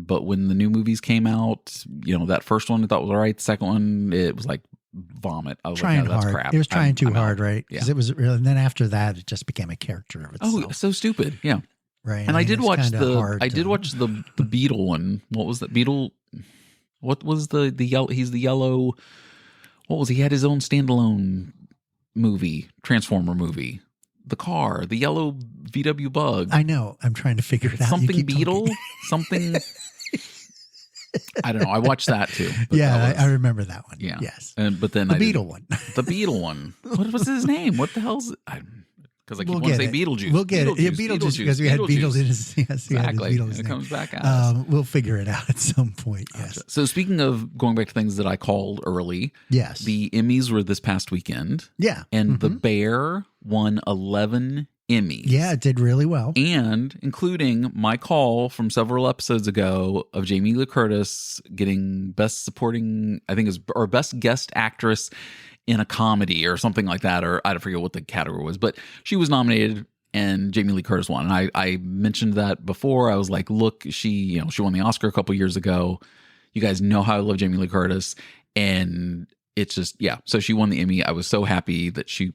but when the new movies came out, that first one I thought was all right. The second one, it was like vomit. I was Trying like, no, that's hard. crap. It was trying too I'm out. hard, right? Because Yeah. it was real. And then after that, it just became a character of itself. Oh, so stupid. Yeah. right. And I mean, did it's watch kinda hard I did to- watch the Beetle one. What was that Beetle? What was the yellow? He's the yellow. What was he? Had his own standalone movie, Transformer movie. The car, the yellow VW Bug. I know. I'm trying to figure it out. You Something keep Beetle. talking. Something. I don't know. I watched that too. but Yeah, that was- I remember that one. Yeah. Yes. But then The I Beetle one. The Beetle one. What was his name? What the hell's it? Because I keep wanting to say Beetlejuice. We'll get it. Yeah, Beetlejuice, because we had Beetlejuice in his. Yes, exactly. Beetlejuice it comes back at us. We'll figure it out at some point. Yes. So speaking of going back to things that I called early, yes, the Emmys were this past weekend. Yeah, and The Bear won 11 Emmys. Yeah, it did really well, and including my call from several episodes ago of Jamie Lee Curtis getting Best Supporting, I think is or Best Guest Actress in a comedy or something like that, or I don't forget what the category was, but she was nominated and Jamie Lee Curtis won. And I mentioned that before. I was like, look, she won the Oscar a couple years ago. You guys know how I love Jamie Lee Curtis, and it's just, yeah. So she won the Emmy. I was so happy that she,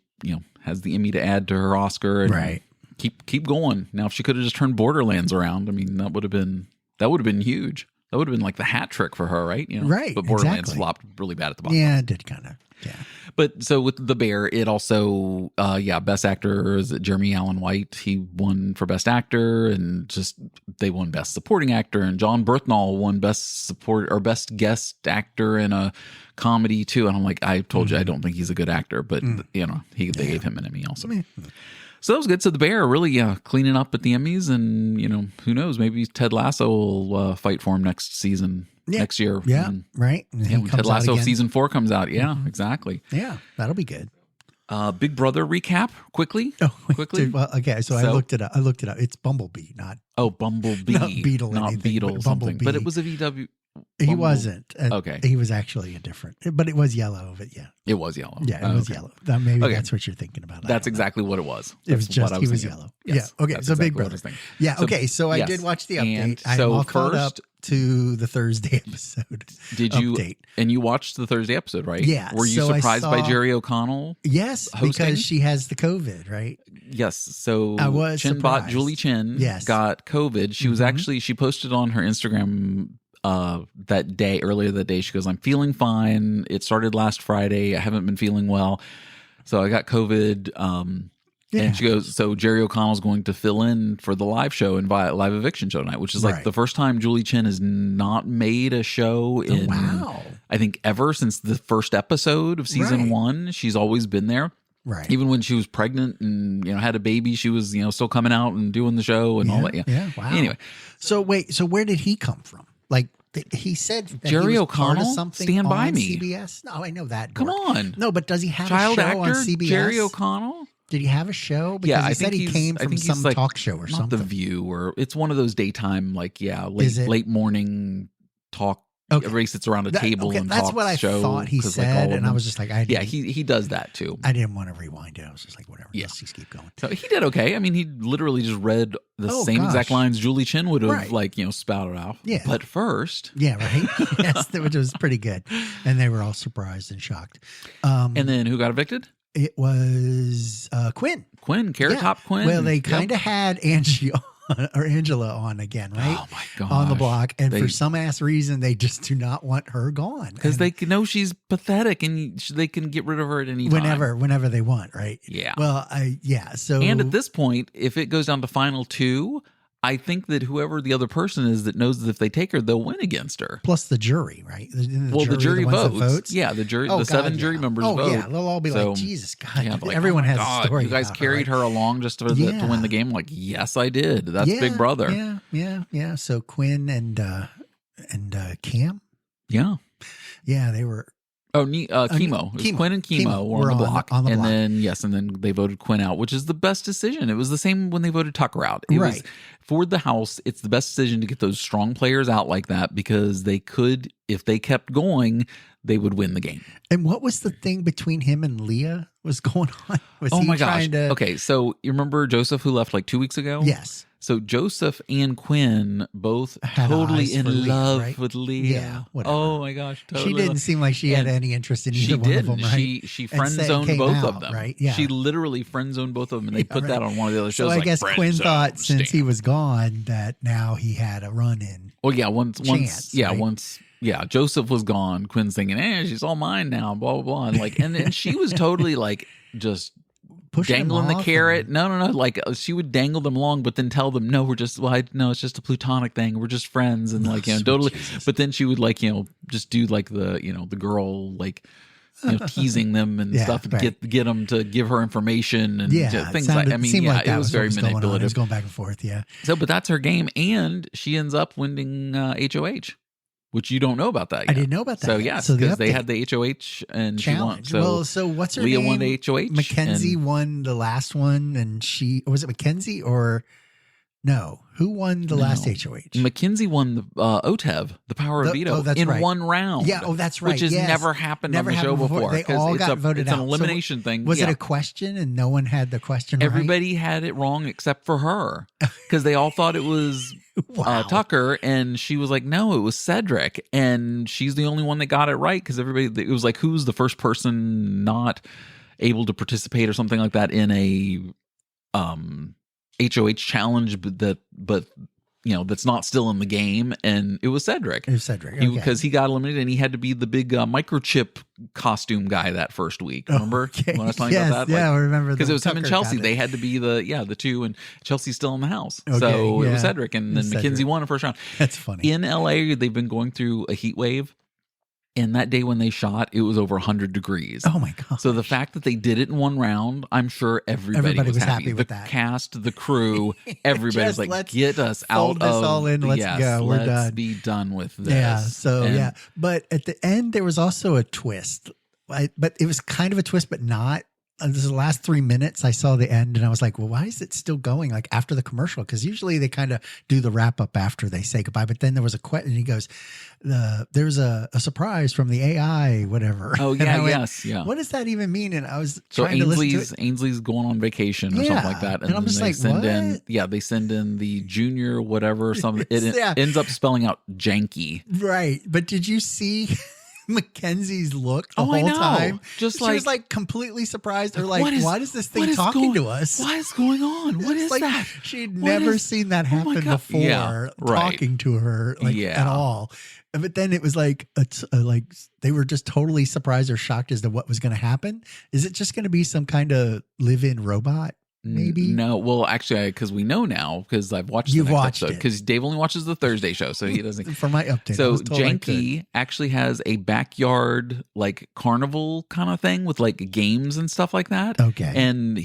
has the Emmy to add to her Oscar, and right. Keep going. Now, if she could have just turned Borderlands around, I mean, that would have been huge. That would have been like the hat trick for her, right? Right. But Borderlands flopped really bad at the bottom. Yeah, it did kind of. Yeah. But so with The Bear, it also, Best Actor is Jeremy Allen White. He won for Best Actor, and just they won Best Supporting Actor, and John Berthnall won Best Support or Best Guest Actor in a comedy too. And I'm like, I told you I don't think he's a good actor, but they gave him an Emmy also. So that was good. So The Bear really cleaning up at the Emmys, and who knows, maybe Ted Lasso will fight for him next season. Next year. Yeah, right. When Ted Lasso season 4 comes out. Yeah, exactly. Yeah, that'll be good. Big Brother recap quickly. Quickly. Well, okay, so I looked it up. It's Bumblebee, not Bumblebee, not Beetle, not anything, Beetle, but something. Bumblebee. But it was a VW. He wasn't. Okay. He was actually a different, but it was yellow. But yeah, it was yellow. Yeah, it was yellow. Maybe that's what you're thinking about. That's exactly what it was. It was just he was yellow. Yes, yeah. Okay. So Big Brother. Yeah. Okay. So I did watch the update. I'm all caught up to the Thursday episode. Did you? Update. And you watched the Thursday episode, right? Yeah. Were you surprised by Jerry O'Connell? Yes, hosting? Because she has the COVID, right? Yes. So I was surprised. Julie Chen got COVID. She was actually, she posted on her Instagram earlier that day. She goes, I'm feeling fine. It started last Friday. I haven't been feeling well. So I got COVID. And she goes, so Jerry O'Connell's going to fill in for the live show and live eviction show tonight, which is like the first time Julie Chen has not made a show in, I think, ever since the first episode of season 1. She's always been there. Right. Even when she was pregnant and had a baby, she was still coming out and doing the show and all that. Yeah. Wow. Anyway, so where did he come from? Like he said that Jerry he was O'Connell, part of something Stand By on Me. CBS. No, I know that. Come on. No, but does he have Child a show actor, on CBS? Jerry O'Connell? Did he have a show? Because he said he came from some talk show or something. Not The View, or it's one of those daytime, late morning talk. Okay. Everybody sits around a table and talks. That's what I thought he said, and I was just like, he does that too. I didn't want to rewind it. I was just like, whatever. Yeah, just keep going. So he did okay. I mean, he literally just read the same exact lines Julie Chen would have spouted out. Yeah. But first, right. Yes, which was pretty good, and they were all surprised and shocked. And then who got evicted? It was Quinn. Carrot Top Quinn. Well, they kind of had Angela on again, right? Oh my god, on the block, and for some ass reason, they just do not want her gone because they know she's pathetic, and they can get rid of her at any time. whenever they want, right? Yeah. Well, So and at this point, if it goes down to final 2. I think that whoever the other person is that knows that if they take her, they'll win against her. Plus the jury, right? The jury votes. Yeah, the jury, the 7 jury members vote. Yeah, they'll all be like, Jesus, God. Everyone has a story. You guys carried her along just to win the game? Like, yes, I did. That's Big Brother. Yeah. So Quinn and Cam? Yeah. Yeah, they were. Oh, Chemo. It was Quinn and Chemo were on the block. And then they voted Quinn out, which is the best decision. It was the same when they voted Tucker out. It was, for the House, it's the best decision to get those strong players out like that, because they could, if they kept going, they would win the game. And what was the thing between him and Leah was going on? Was he gosh. Okay, so you remember Joseph, who left like 2 weeks ago? Yes. So Joseph and Quinn both totally in love with Leah. Yeah, whatever. Oh my gosh, totally. She didn't seem like she had any interest in either one of them, right? She friend zoned both of them, right? Yeah. She literally friend zoned both of them, and they put that on one of the other shows. So I guess Quinn thought since he was gone that now he had a run in. Well, yeah, once Joseph was gone, Quinn's thinking, she's all mine now, blah blah blah, and she was totally just dangling the carrot. No. Like she would dangle them along, but then tell them, no, we're just, it's just a platonic thing. We're just friends. And totally. Jesus. But then she would just do the girl, teasing them and stuff, and get them to give her information and things like. I mean, it was very manipulative. It was going back and forth. Yeah. So, but that's her game, and she ends up winning HOH. Which you don't know about that yet. I didn't know about that. So, yes, because they had the HOH and challenge. She won. So what's her Leah name? won the HOH. Mackenzie won the last one, and was it Mackenzie or no? Who won the last HOH? Mackenzie won the OTEV, the power of veto, in one round. Yeah, that's right. Which has never happened on the show before. They all got voted out. It's an elimination thing. Was it a question and no one had the question right? Everybody had it wrong except for her because they all thought it was Tucker, and she was like, no, it was Cedric, and she's the only one that got it right because everybody, it was like, who's the first person not able to participate or something like that in a HOH challenge, but that's not still in the game, and it was Cedric. It was Cedric because he got eliminated, and he had to be the big microchip costume guy that first week. Remember when I was talking about that? Yeah, I remember because it was him and Chelsea. They had to be the two, and Chelsea's still in the house, so it was Cedric, and then Mackenzie won the first round. That's funny. In LA, they've been going through a heat wave. And that day when they shot, it was over 100 degrees. Oh, my God. So the fact that they did it in one round, I'm sure everybody was happy with that. The cast, the crew, everybody's like, get us out of this all in. Let's go. We're done. Let's be done with this. Yeah. So, But at the end, there was also a twist. But it was kind of a twist, but not. This is the last 3 minutes. I saw the end and I was like, well, why is it still going like after the commercial? Because usually they kind of do the wrap up after they say goodbye. But then there was a question and he goes, there's a surprise from the AI, whatever. Oh, yeah, yeah. What does that even mean? And I was trying to listen to it. Ainsley's going on vacation or something like that. And I'm just like, what? They send in the junior whatever or something. It ends up spelling out janky. Right. But did you see Mackenzie's look the whole time? She was like completely surprised or like, why is this thing talking to us? What is going on? What is that? She'd never seen that happen before, talking to her at all. But then it was like they were just totally surprised or shocked as to what was going to happen. Is it just going to be some kind of live-in robot? Maybe no. Well, actually, because we know now because I've watched the next episode. Because Dave only watches the Thursday show, so he doesn't. For my update, so Janky actually has a backyard like carnival kind of thing with like games and stuff like that. Okay, and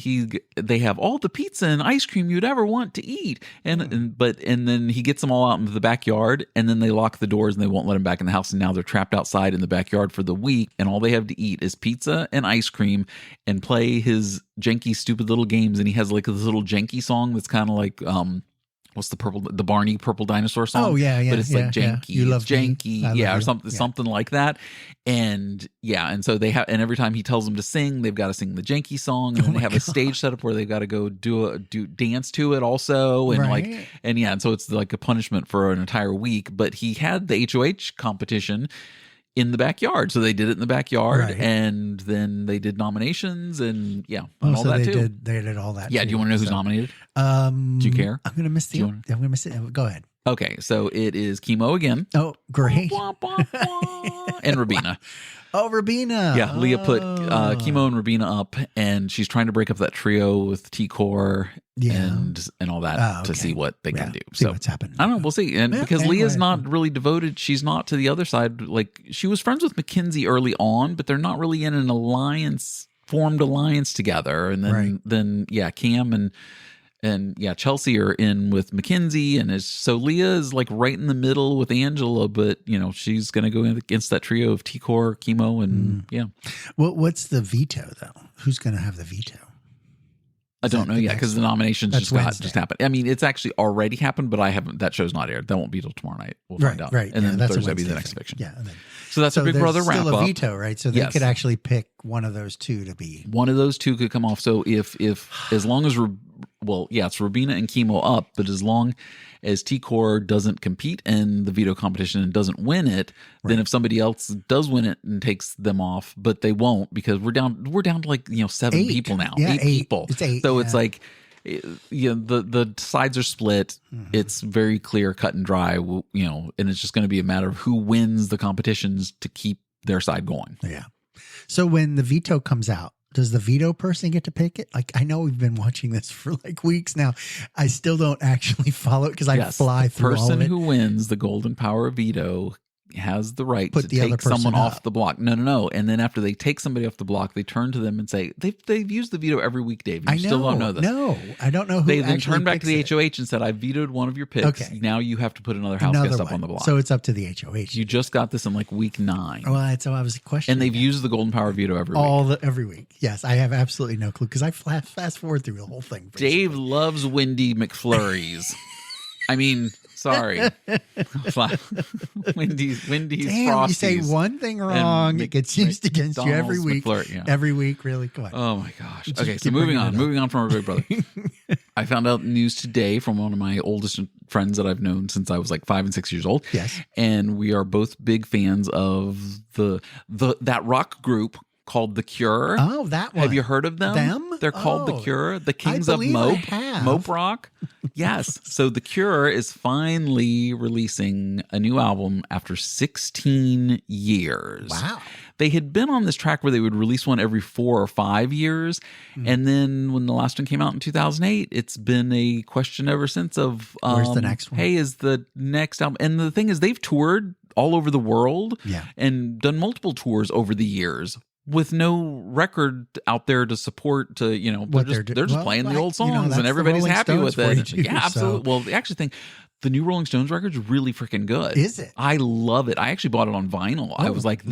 they have all the pizza and ice cream you'd ever want to eat, and then he gets them all out into the backyard, and then they lock the doors and they won't let them back in the house, and now they're trapped outside in the backyard for the week, and all they have to eat is pizza and ice cream and play his janky stupid little games. And he has like this little janky song that's kind of like what's the Barney purple dinosaur song? Oh yeah, but it's like janky, you love janky, or something like that. And and so they have, and every time he tells them to sing, they've got to sing the janky song, and then they have a stage set up where they've got to go do dance to it also, and and so it's like a punishment for an entire week. But he had the HOH competition in the backyard, so they did it in the backyard, and then they did nominations, and all that too. They did all that. Yeah, do you want to know who's nominated? Do you care? I'm gonna miss I'm gonna miss it. Go ahead. Okay, so it is Chemo again. Oh, great. And Rabina. Oh, Rabina. Yeah, Leah put Chemo and Rabina up, and she's trying to break up that trio with T-Core and all that to see what they can do. See what's happening. I don't know. We'll see. And because Leah's not really devoted, she's not to the other side. Like, she was friends with Mackenzie early on, but they're not really in an formed alliance together. And then Cam and Chelsea are in with Mackenzie, and so Leah is like right in the middle with Angela, but she's going to go against that trio of T-Core, Chemo, and Well, what's the veto though? Who's going to have the veto? I don't know yet because the nominations just happened. I mean, it's actually already happened, but I haven't. That show's not aired. That won't be till tomorrow night. We'll find out. Right, and then Thursday will be the next eviction. Yeah. So that's a Big Brother wrap up. Still a veto, right? So they could actually pick one of those two to be. One of those two could come off. So if as long as it's Rabina and Chemo up, but as long as T-Core doesn't compete in the veto competition and doesn't win it, then if somebody else does win it and takes them off, but they won't because we're down to like 7 people now. Yeah, 8 people. It's 8. So it's like the sides are split. It's very clear, cut and dry, and it's just going to be a matter of who wins the competitions to keep their side going. Yeah. So when the veto comes out, does the veto person get to pick it? Like, I know we've been watching this for like weeks now. I still don't actually follow it because I fly through all of it. The person who wins the golden power of veto has the right Put to the other take someone person off up. the block. No. And then after they take somebody off the block, they turn to them and say, they've used the veto every week, Dave. You still don't know this. No, I don't know who They then actually turned back to the picks it. HOH and said, I vetoed one of your picks. Okay. Now you have to put another house guest up on the block. So it's up to the HOH. You just got this in like week 9. Well, so I was questioning. And they've used the golden power veto every week. Every week. Yes, I have absolutely no clue because I fast forward through the whole thing. Basically. Dave loves Wendy McFlurries. I mean, sorry. Wendy's Damn, Frosties. you say one thing wrong, it gets used against you every week. Yeah. Every week, really? Come on. Oh my gosh. Just Okay, so keep moving bringing it on from our big brother. I found out news today from one of my oldest friends that I've known since I was like 5 and 6 years old. Yes. And we are both big fans of that rock group called The Cure. Oh, that one. Have you heard of them? They're called The Cure, the Kings of Mope rock. Yes. So The Cure is finally releasing a new album after 16 years. Wow. They had been on this track where they would release one every 4 or 5 years. And then when the last one came out in 2008, it's been a question ever since of where's the next one? Hey, is the next album? And the thing is, they've toured all over the world and done multiple tours over the years with no record out there to support they're just playing the old songs and everybody's happy with it. Yeah, absolutely. Well, the actual thing, the new Rolling Stones record is really freaking good. Is it? I love it. I actually bought it on vinyl. I was like,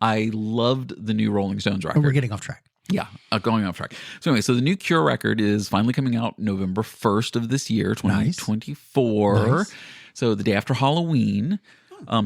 I loved the new Rolling Stones record. Oh, we're getting off track. Yeah, going off track. So anyway, so the new Cure record is finally coming out November 1st of this year, 2024. Nice. So the day after Halloween.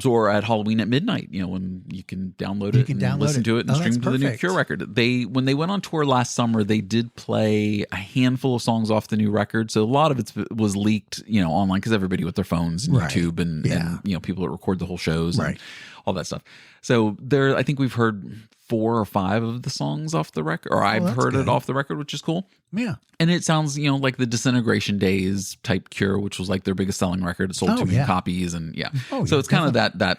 Or at Halloween at midnight, when you can download it and listen to it and stream to the new Cure record. When they went on tour last summer, they did play a handful of songs off the new record. So a lot of it was leaked, online because everybody with their phones and YouTube and people that record the whole shows and all that stuff. So I think we've heard 4 or 5 of the songs off the record, or I've heard it off the record, which is cool. Yeah. And it sounds, like the Disintegration Days type Cure, which was like their biggest selling record. It sold 2 million copies and so it's kind of that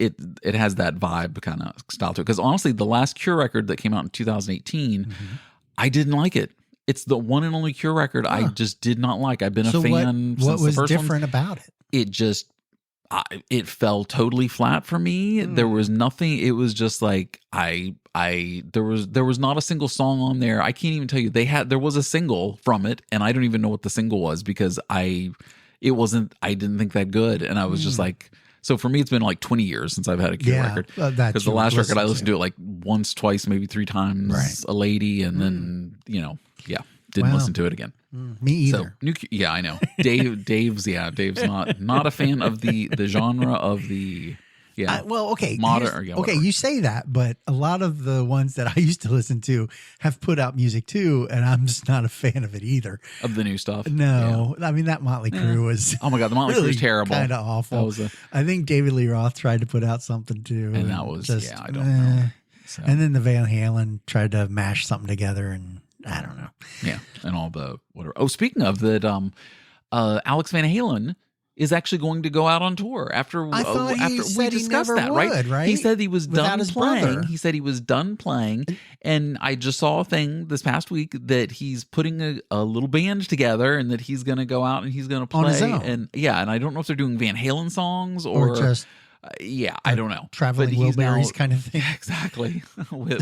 it has that vibe kind of style to it. Because honestly, the last Cure record that came out in 2018, I didn't like it. It's the one and only Cure record I just did not like. I've been a fan since the first one. What was different about it? It just it fell totally flat for me. There was nothing. It was just like there was not a single song on there. I can't even tell you. There was a single from it, and I don't even know what the single was because I didn't think that good, and I was just like. So for me, it's been like 20 years since I've had a Cure record. Because the last record I listened to it like once, twice, maybe 3 times. A lady, and then didn't listen to it again. Me either. So, I know. Dave's not a fan of the genre of the modern. You say that, but a lot of the ones that I used to listen to have put out music too, and I'm just not a fan of it either. Of the new stuff? No, I mean that Motley Crue was. Oh my god, the Motley Crue is terrible. Kind of awful. I think David Lee Roth tried to put out something too, and that was I don't know. So. And then the Van Halen tried to mash something together, and I don't know. Yeah, and all the whatever. Oh, speaking of that, Alex Van Halen is actually going to go out on tour after we discussed that, right? He said he was done playing. Brother. He said he was done playing, and I just saw a thing this past week that he's putting a little band together, and that he's going to go out and he's going to play. On his own. And and I don't know if they're doing Van Halen songs or just. I don't know. Traveling Wilburys kind of thing. Exactly. with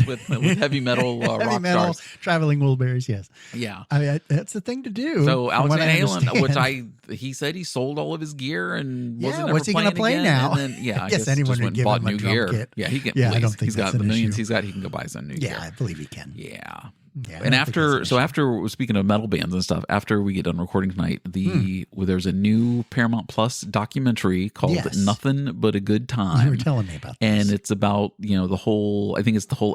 heavy metal rock stars. Traveling Wilburys, yes. Yeah. I mean, that's the thing to do. So Alex Van Halen, he said he sold all of his gear and wasn't what's he going to play now? And then, I guess anyone would give him a drum gear. Kit. Yeah, he can. Yeah, I don't think he's got the an millions issue. he's got. He can go buy some new gear. Yeah, I believe he can. Yeah. Yeah, and after speaking of metal bands and stuff, after we get done recording tonight, there's a new Paramount Plus documentary called Nothing But a Good Time. You were telling me about this. And it's about, the whole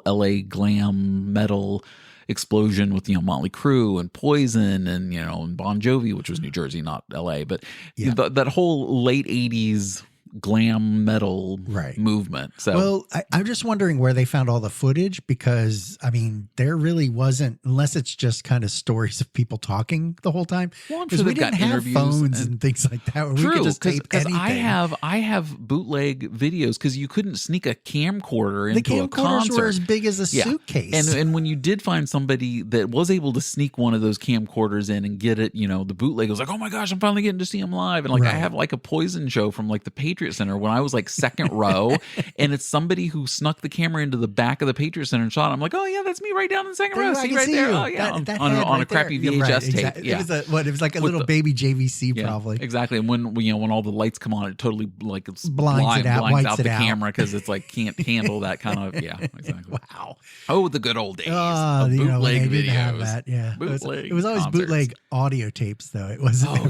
LA glam metal explosion with, Motley Crue and Poison and, Bon Jovi, which was New Jersey, not LA, but that whole late 80s glam metal movement. So, well, I'm just wondering where they found all the footage, because I mean, there really wasn't, unless it's just kind of stories of people talking the whole time. Well, I'm because sure we didn't have phones and things like that. Where we could just tape anything. I have bootleg videos because you couldn't sneak a camcorder into a concert. The camcorders were as big as a suitcase. And when you did find somebody that was able to sneak one of those camcorders in and get it, the bootleg was like, oh my gosh, I'm finally getting to see him live. And I have like a Poison show from like the Patriot Patriot Center when I was like second row, and it's somebody who snuck the camera into the back of the Patriot Center and shot. I'm like, oh yeah, that's me right down in the second row. See right there. Oh yeah, that on a crappy VHS tape. Yeah, it was like a little baby JVC probably. Exactly. And when all the lights come on, it totally like blinds out the camera because it's like can't handle that kind of exactly. Wow. Oh, the good old days of bootleg videos. Have that. Yeah, it was always concerts. Bootleg audio tapes though. It wasn't too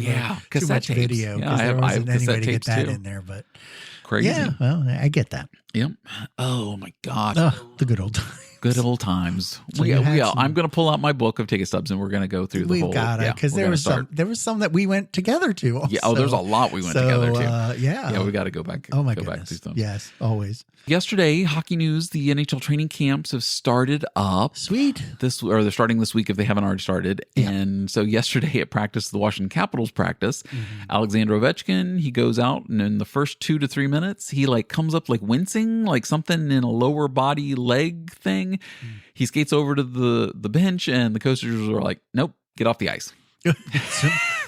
much tapes. video because there wasn't any way to get that in there. But crazy. Yeah, well, I get that. Yep. Oh my God. The good old times. Good old times. So I'm going to pull out my book of ticket stubs and we're going to go through the whole. We've got it because there was some that we went together to. Also. Yeah. Oh, there's a lot we went together to. Yeah. We got to go back. Oh my goodness. Back to them. Yes, always. Yesterday, hockey news: the NHL training camps have started up. Sweet. They're starting this week if they haven't already started. Yeah. And so yesterday at practice, the Washington Capitals practice, Alexander Ovechkin, he goes out and in the first 2 to 3 minutes, he like comes up like wincing, like something in a lower body leg thing. He skates over to the bench and the coasters are like, nope, get off the ice.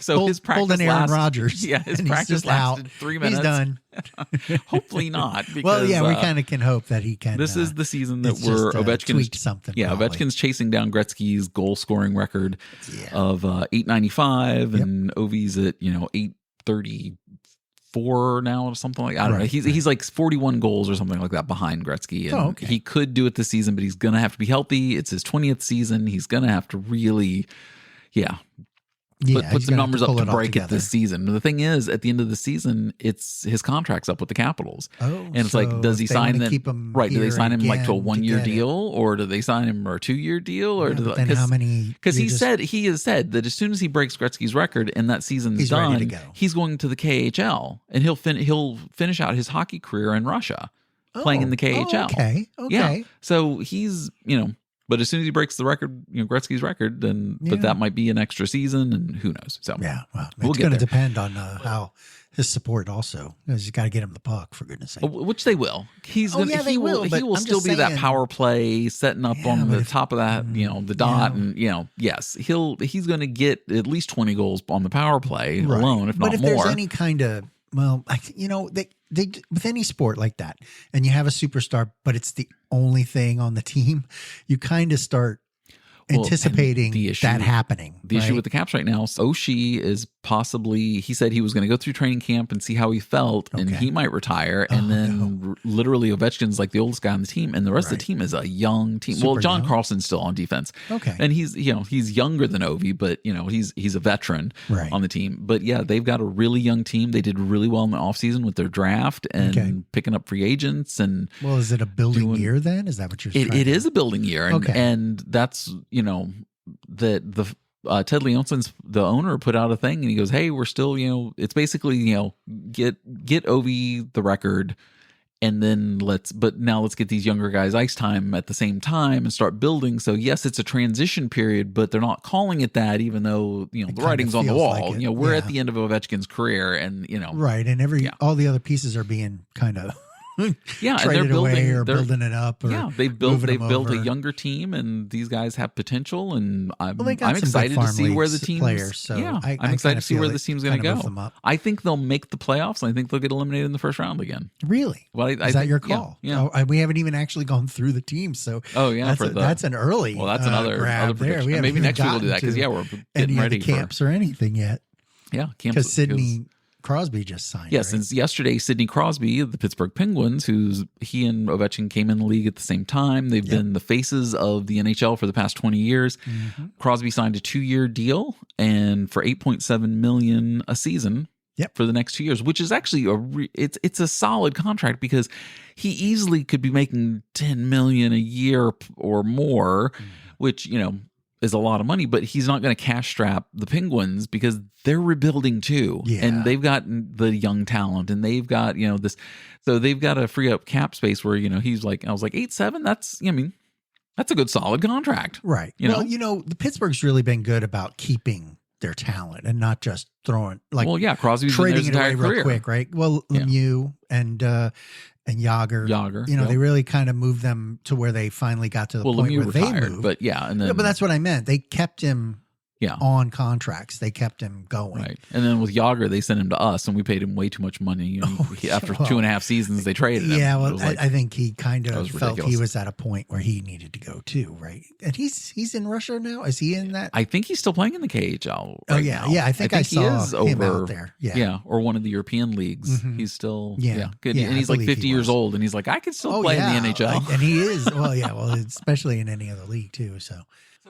So his practice pulled an Aaron Rodgers. Yeah, his practice lasted 3 minutes. He's done. Hopefully not. Because, well, yeah, we kind of can hope that he can. This is the season that we're Ovechkin's something. Yeah, probably. Ovechkin's chasing down Gretzky's goal scoring record of 895, and Ovi's at 834 now or something like. I don't know. He's like 41 goals or something like that behind Gretzky, and he could do it this season, but he's gonna have to be healthy. It's his 20th season. He's gonna have to really, put some numbers up to break it this season. The thing is, at the end of the season, it's his contract's up with the Capitals. And it's like, does he sign them? Right? Do they sign him like to a 1-year deal, or do they sign him for a 2-year deal, or then how many? Because he has said that as soon as he breaks Gretzky's record and that season's done, he's going to the KHL and he'll finish out his hockey career in Russia, playing in the KHL. Okay. Yeah. So he's But as soon as he breaks the record, Gretzky's record, then but that might be an extra season, and who knows? So it's going to depend on how his support also. He's got to get him the puck, for goodness' sake. Which they will. He will still be that power play setting up on the top of that, the dot, and yes, he's going to get at least 20 goals on the power play alone, if not more. But if there's any kind of they with any sport like that, and you have a superstar, but it's the only thing on the team, you kind of start anticipating that happening. The issue with the Caps right now, Oshie is possibly, he said he was going to go through training camp and see how he felt, and he might retire. And then literally Ovechkin's like the oldest guy on the team, and the rest of the team is a young team. Super John young. Carlson's still on defense. Okay. And he's younger than Ovi, but he's a veteran on the team. But yeah, they've got a really young team. They did really well in the offseason with their draft and picking up free agents. And well, is it a building year then? Is that what you're saying? It is a building year. And that's, that Ted Leonson's the owner put out a thing and he goes, hey, we're still, it's basically, get Ovi the record, and then let's get these younger guys ice time at the same time and start building. So yes, it's a transition period, but they're not calling it that, even though, the writing's on the wall. Like we're at the end of Ovechkin's career, and right. And all the other pieces are being kind of and they're building it up. Or they've built a younger team, and these guys have potential. And I'm excited to see where the team's players. So I'm excited to see where this team's going to go. I think they'll make the playoffs, and I think they'll get eliminated in the first round again. Really? Well, is that your call? Yeah. Oh, we haven't even actually gone through the teams. So that's an early. Well, that's another there. Maybe next week we'll do that because we're getting ready for camps or anything yet. Yeah, camps because Sidney Crosby just signed. Yeah, since yesterday, Sidney Crosby of the Pittsburgh Penguins, he and Ovechkin came in the league at the same time. They've been the faces of the NHL for the past 20 years. Mm-hmm. Crosby signed a 2-year deal and for $8.7 million a season for the next 2 years, which is actually it's a solid contract because he easily could be making $10 million a year or more, which is a lot of money, but he's not going to cash strap the Penguins because they're rebuilding too. Yeah. And they've got the young talent, and they've got, this, so they've got to free up cap space where, he's like, I was like 8-7. That's a good solid contract. Right. The Pittsburgh's really been good about keeping their talent and not just throwing Crosby's trading it away real quick. Right. Well, Lemieux and Yager, they really kind of moved them to where they finally got to the point Lemieux where retired, they moved. But but that's what I meant. They kept him on contracts. They kept him going. Right. And then with Yager, they sent him to us, and we paid him way too much money. And after 2.5 seasons, they traded him. Yeah, well, I think he kind of felt he was at a point where he needed to go too, right? And he's in Russia now. Is he in that? I think he's still playing in the KHL. Yeah. I think I saw he is him out there. Yeah, or one of the European leagues. He's still good. Yeah, and he's like 50 years old, and he's like, I could still play in the NHL. And he is. Well, especially in any other league too. So.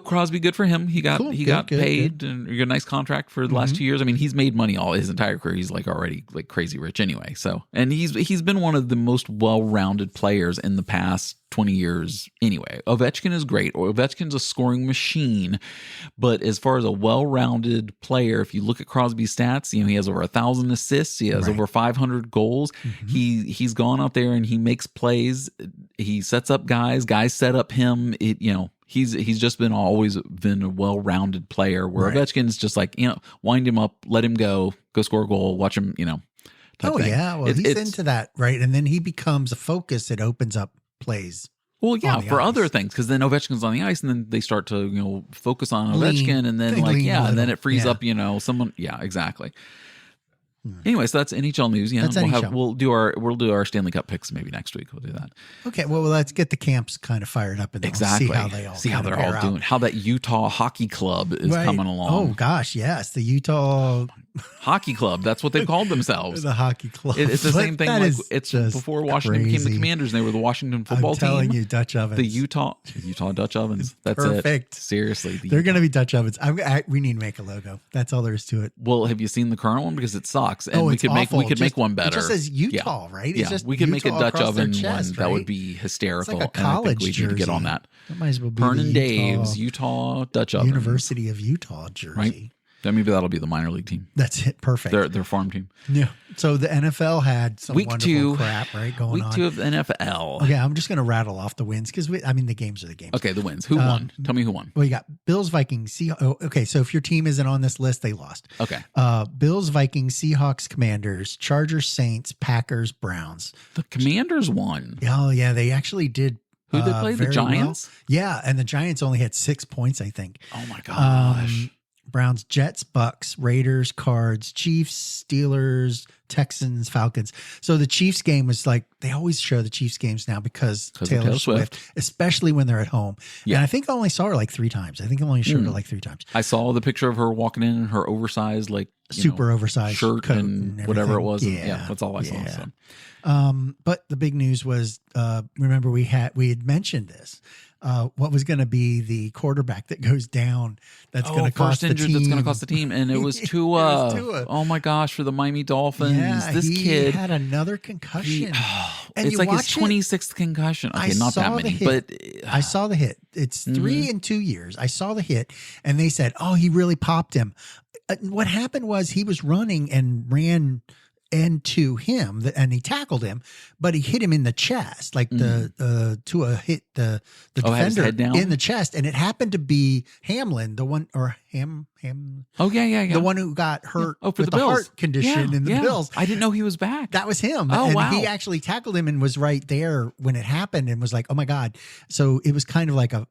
Crosby, good for him. He got paid and you got a nice contract for the last 2 years. I mean, he's made money all his entire career. He's like already like crazy rich anyway. So, and he's been one of the most well-rounded players in the past 20 years anyway. Ovechkin is great. Ovechkin's a scoring machine, but as far as a well-rounded player, if you look at Crosby's stats, he has over 1,000 assists. He has over 500 goals. He's gone out there and he makes plays. He sets up guys. Guys set up him. He's just always been a well-rounded player where Ovechkin's just like, wind him up, let him go score a goal, watch him, type thing. Yeah. Well, he's into that, right? And then he becomes a focus. It opens up plays. Well, yeah, for other things, because then Ovechkin's on the ice, and then they start to, focus on Ovechkin, and then and then it frees up, someone. Yeah, exactly. Anyway, so that's NHL news. Yeah, we'll do our Stanley Cup picks maybe next week. We'll do that. Okay, well, let's get the camps kind of fired up and exactly see how they're all doing. How that Utah Hockey Club is coming along. Oh gosh, yes, the Utah Hockey Club. That's what they called themselves. The Hockey Club. It's the same thing. Like it's before Washington became the Commanders, and they were the Washington football team. I'm telling you, Dutch ovens. The Utah Dutch ovens. That's perfect. Seriously, they're going to be Dutch ovens. We need to make a logo. That's all there is to it. Well, have you seen the current one? Because it sucks, and we could make one better. It just says Utah, right? It's just we could make a Dutch oven one that would be hysterical. It's like a college jersey. Need to get on that. That might as well be Hernan Dave's Utah Dutch oven. University of Utah jersey. Right? Maybe that'll be the minor league team. That's it. Perfect. Their farm team. Yeah. So the NFL had some wonderful crap, right, going on. Week 2 of the NFL. Okay, I'm just going to rattle off the wins because the games are the games. Okay, the wins. Who won? Tell me who won. Well, you got Bills, Vikings, Seahawks. Okay, so if your team isn't on this list, they lost. Okay. Bills, Vikings, Seahawks, Commanders, Chargers, Saints, Packers, Browns. The Commanders won. Oh, yeah, they actually did. Who they play? The Giants? Well. Yeah, and the Giants only had 6 points, I think. Oh, my gosh. Browns, Jets, Bucks, Raiders, Cards, Chiefs, Steelers, Texans, Falcons. So the Chiefs game was like, they always show the Chiefs games now because Taylor Swift, especially when they're at home. Yeah. And I think I only saw her like 3 times. I think I only showed her like 3 times. I saw the picture of her walking in her oversized, super oversized shirt coat and whatever it was. Yeah, that's all I saw. So. But the big news was, remember we had mentioned this. What was going to be the quarterback that goes down? That's going to cost the team. That's going to cost the team, and it was Tua. Oh my gosh, for the Miami Dolphins, this kid had another concussion. And it's like his 26th concussion. Okay, not that many, but I saw the hit. It's 3 in 2 years. I saw the hit, and they said, "Oh, he really popped him." What happened was he was running and ran into him, and he tackled him, but he hit him in the chest. Like Tua hit the defender in the chest, and it happened to be Hamlin, the one, or Ham. Oh yeah. The one who got hurt for with the Bills. Heart condition in the Bills. I didn't know he was back. That was him. Oh, and wow. He actually tackled him and was right there when it happened and was like, oh my God. So it was kind of like I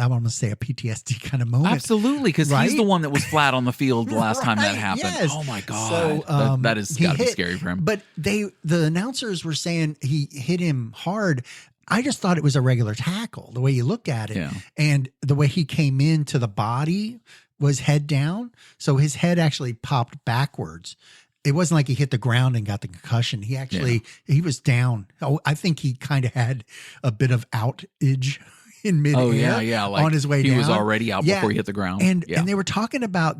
want to say a PTSD kind of moment. Absolutely. Because he's the one that was flat on the field the last time that happened. Yes. Oh my God. So, that has got to be scary for him. But the announcers were saying he hit him hard. I just thought it was a regular tackle, the way you look at it. Yeah. And the way he came into the body was head down. So his head actually popped backwards. It wasn't like he hit the ground and got the concussion. He actually, he was down. Oh, I think he kind of had a bit of outage in midair. Oh, yeah. Like on his way down. He was already out before he hit the ground. And they were talking about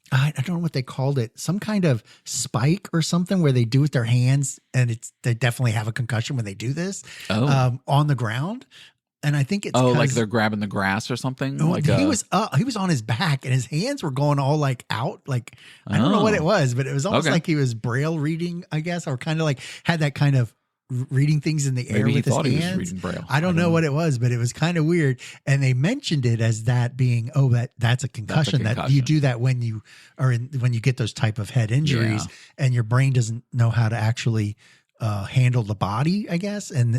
I don't know what they called it, some kind of spike or something where they do with their hands, and they definitely have a concussion when they do this on the ground. And I think it's like they're grabbing the grass or something. He was on his back and his hands were going all like out. Like I don't know what it was, but it was almost like he was braille reading, I guess, or kind of like had that kind of reading things in the air with his hands. He was reading braille. I don't know what it was, but it was kind of weird. And they mentioned it as that being, that's a concussion. That you do that when you get those type of head injuries and your brain doesn't know how to actually handle the body, I guess. And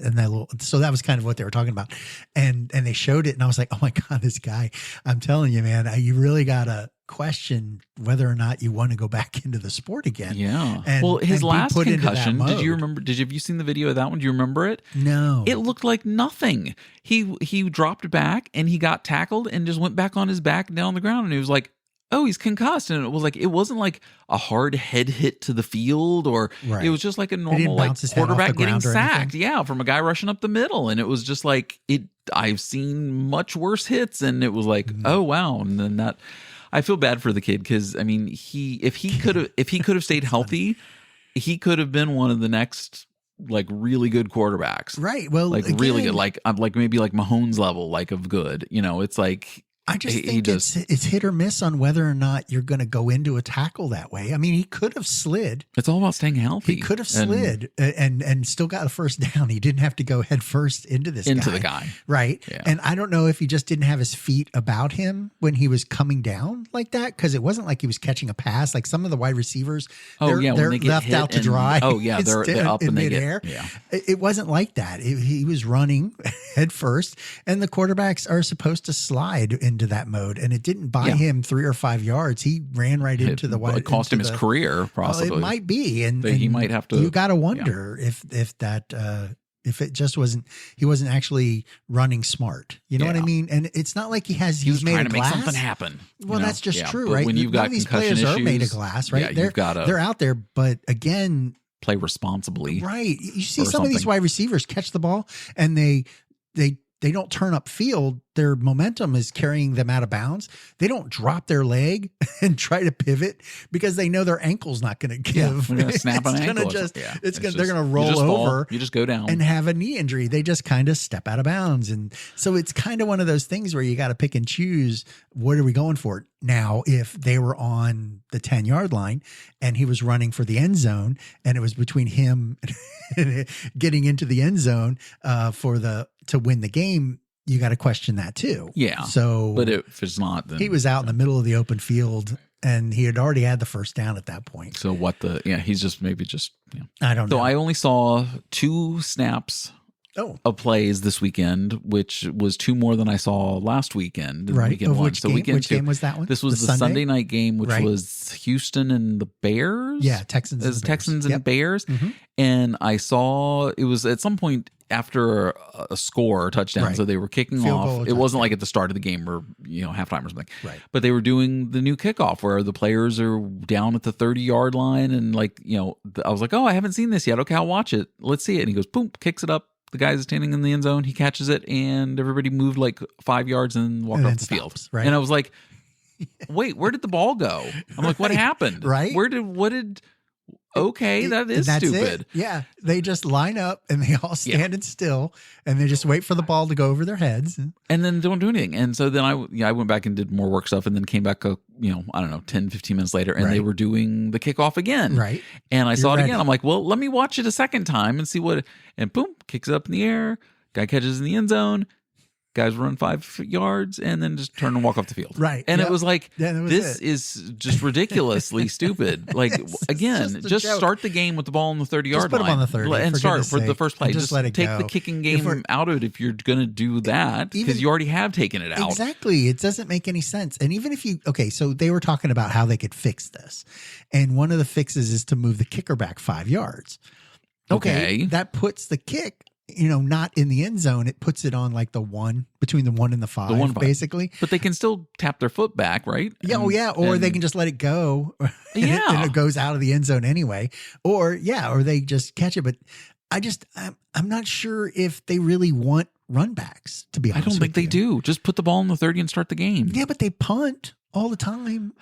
so that was kind of what they were talking about. And they showed it and I was like, oh my God, this guy, I'm telling you, man, you really got to question whether or not you want to go back into the sport again. Yeah. And, well, his last concussion, have you seen the video of that one? Do you remember it? No. It looked like nothing. He dropped back and he got tackled and just went back on his back down the ground. And he was like, oh, he's concussed. And it wasn't like a hard head hit to the field or it was just like a normal like quarterback getting sacked. Yeah. From a guy rushing up the middle. And it was just like I've seen much worse hits. And it was like, oh wow. And then I feel bad for the kid because I mean if he could have stayed healthy, he could have been one of the next like really good quarterbacks. Right. Well, like again, really good, like maybe like Mahomes level, like of good. You know, it's like I just think it's hit or miss on whether or not you're going to go into a tackle that way. I mean, he could have slid. It's all about staying healthy. He could have slid and still got a first down. He didn't have to go head first into the guy. Right. Yeah. And I don't know if he just didn't have his feet about him when he was coming down like that, because it wasn't like he was catching a pass. Like some of the wide receivers, they're left out to dry. Oh, yeah. They're up in midair. Yeah. It wasn't like that. He was running head first, and the quarterbacks are supposed to slide into that mode, and it didn't buy him 3 or 5 yards. He ran right into the wide. It cost him his career, possibly. Well, it might be, and he might have to. You got to wonder if it just wasn't. He wasn't actually running smart. You know what I mean? And it's not like he was trying made to make something happen. Well, that's just true, right? When you've got these players issues, are made of glass, right? They're out there, but again, play responsibly, right? You see some of these wide receivers catch the ball and they don't turn up field. Their momentum is carrying them out of bounds. They don't drop their leg and try to pivot because they know their ankle's not going to give. They're going to snap an ankle. They're going to roll over. You just go down and have a knee injury. They just kind of step out of bounds. And so it's kind of one of those things where you got to pick and choose. What are we going for? Now, if they were on the 10-yard line and he was running for the end zone and it was between him getting into the end zone to win the game, you got to question that too. Yeah. So, but if it's not, then he was out in the middle of the open field and he had already had the first down at that point. So he's just maybe just, I don't know. So I only saw 2 snaps of plays this weekend, which was 2 more than I saw last weekend. Right. Weekend which game was that one? This was the Sunday night game, which was Houston and the Bears. Yeah. Texans and Bears. Mm-hmm. And I saw it was at some point after a score or touchdown. So they were kicking off. It wasn't like at the start of the game or, halftime or something. Right. But they were doing the new kickoff where the players are down at the 30-yard line. And I was like, oh, I haven't seen this yet. Okay, I'll watch it. Let's see it. And he goes, boom, kicks it up. The guy's standing in the end zone. He catches it and everybody moved like 5 yards and walked off the field. Right. And I was like, wait, where did the ball go? I'm like, what happened? Right. Okay, that is stupid. Yeah, they just line up and they all stand still and they just wait for the ball to go over their heads. And then don't do anything. And so then I went back and did more work stuff and then came back, 10, 15 minutes later and they were doing the kickoff again. Right. And I saw it again. I'm like, well, let me watch it a second time and see and boom, kicks it up in the air. Guy catches in the end zone. Guys run 5 yards and then just turn and walk off the field. Right. And it was like, this is just ridiculously stupid. Like, again, just start the game with the ball on the 30-yard line. Put them on the 30. And start for the first play. Just let it take go. The kicking game out of it if you're going to do that because you already have taken it out. Exactly. It doesn't make any sense. And even if so they were talking about how they could fix this. And one of the fixes is to move the kicker back 5 yards. Okay. That puts the kick not in the end zone. It puts it on like between the 1 and the 5, basically. But they can still tap their foot back, right? Yeah. Or they can just let it go. And it goes out of the end zone anyway. Or they just catch it. But I'm not sure if they really want run backs, to be honest. I don't think they do. Just put the ball in the 30 and start the game. Yeah, but they punt all the time.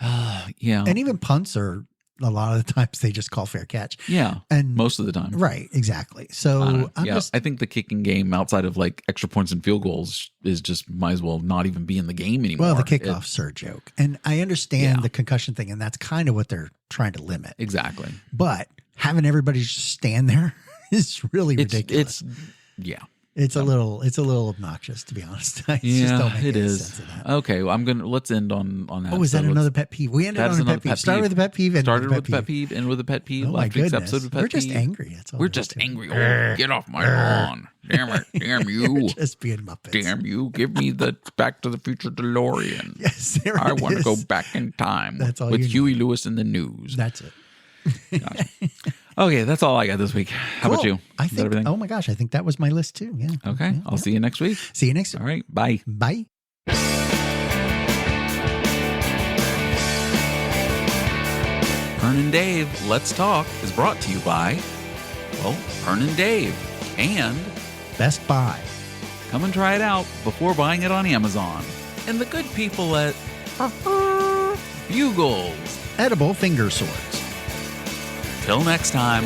Yeah. And even punts are, a lot of the times they just call fair catch. Yeah. And most of the time. Right. Exactly. So I think the kicking game outside of like extra points and field goals is just might as well not even be in the game anymore. Well, the kickoffs are a joke. And I understand the concussion thing, and that's kind of what they're trying to limit. Exactly. But having everybody just stand there is really ridiculous. It's a little obnoxious, to be honest. I just don't make any sense of that. Okay, well, let's end on that. Oh, is that another pet peeve? We ended on a pet peeve. Started with a pet peeve. Started with a pet peeve. End with a pet peeve. Oh my goodness. We're just angry. That's all. We're just angry. Oh, get off my lawn. Damn it. Damn you. We're just being Muppets. Damn you. Give me the Back to the Future DeLorean. Yes, I want to go back in time. That's all with you Huey need. Lewis in the news. That's it. Gotcha. Okay, that's all I got this week. How about you? I think. Oh my gosh, I think that was my list too. Yeah. Okay, Yeah, I'll see you next week. See you next week. All right, bye. Bye. Fern and Dave, Let's Talk is brought to you by, well, Fern and Dave and Best Buy. Come and try it out before buying it on Amazon. And the good people at Bugles. Edible finger swords. Till next time.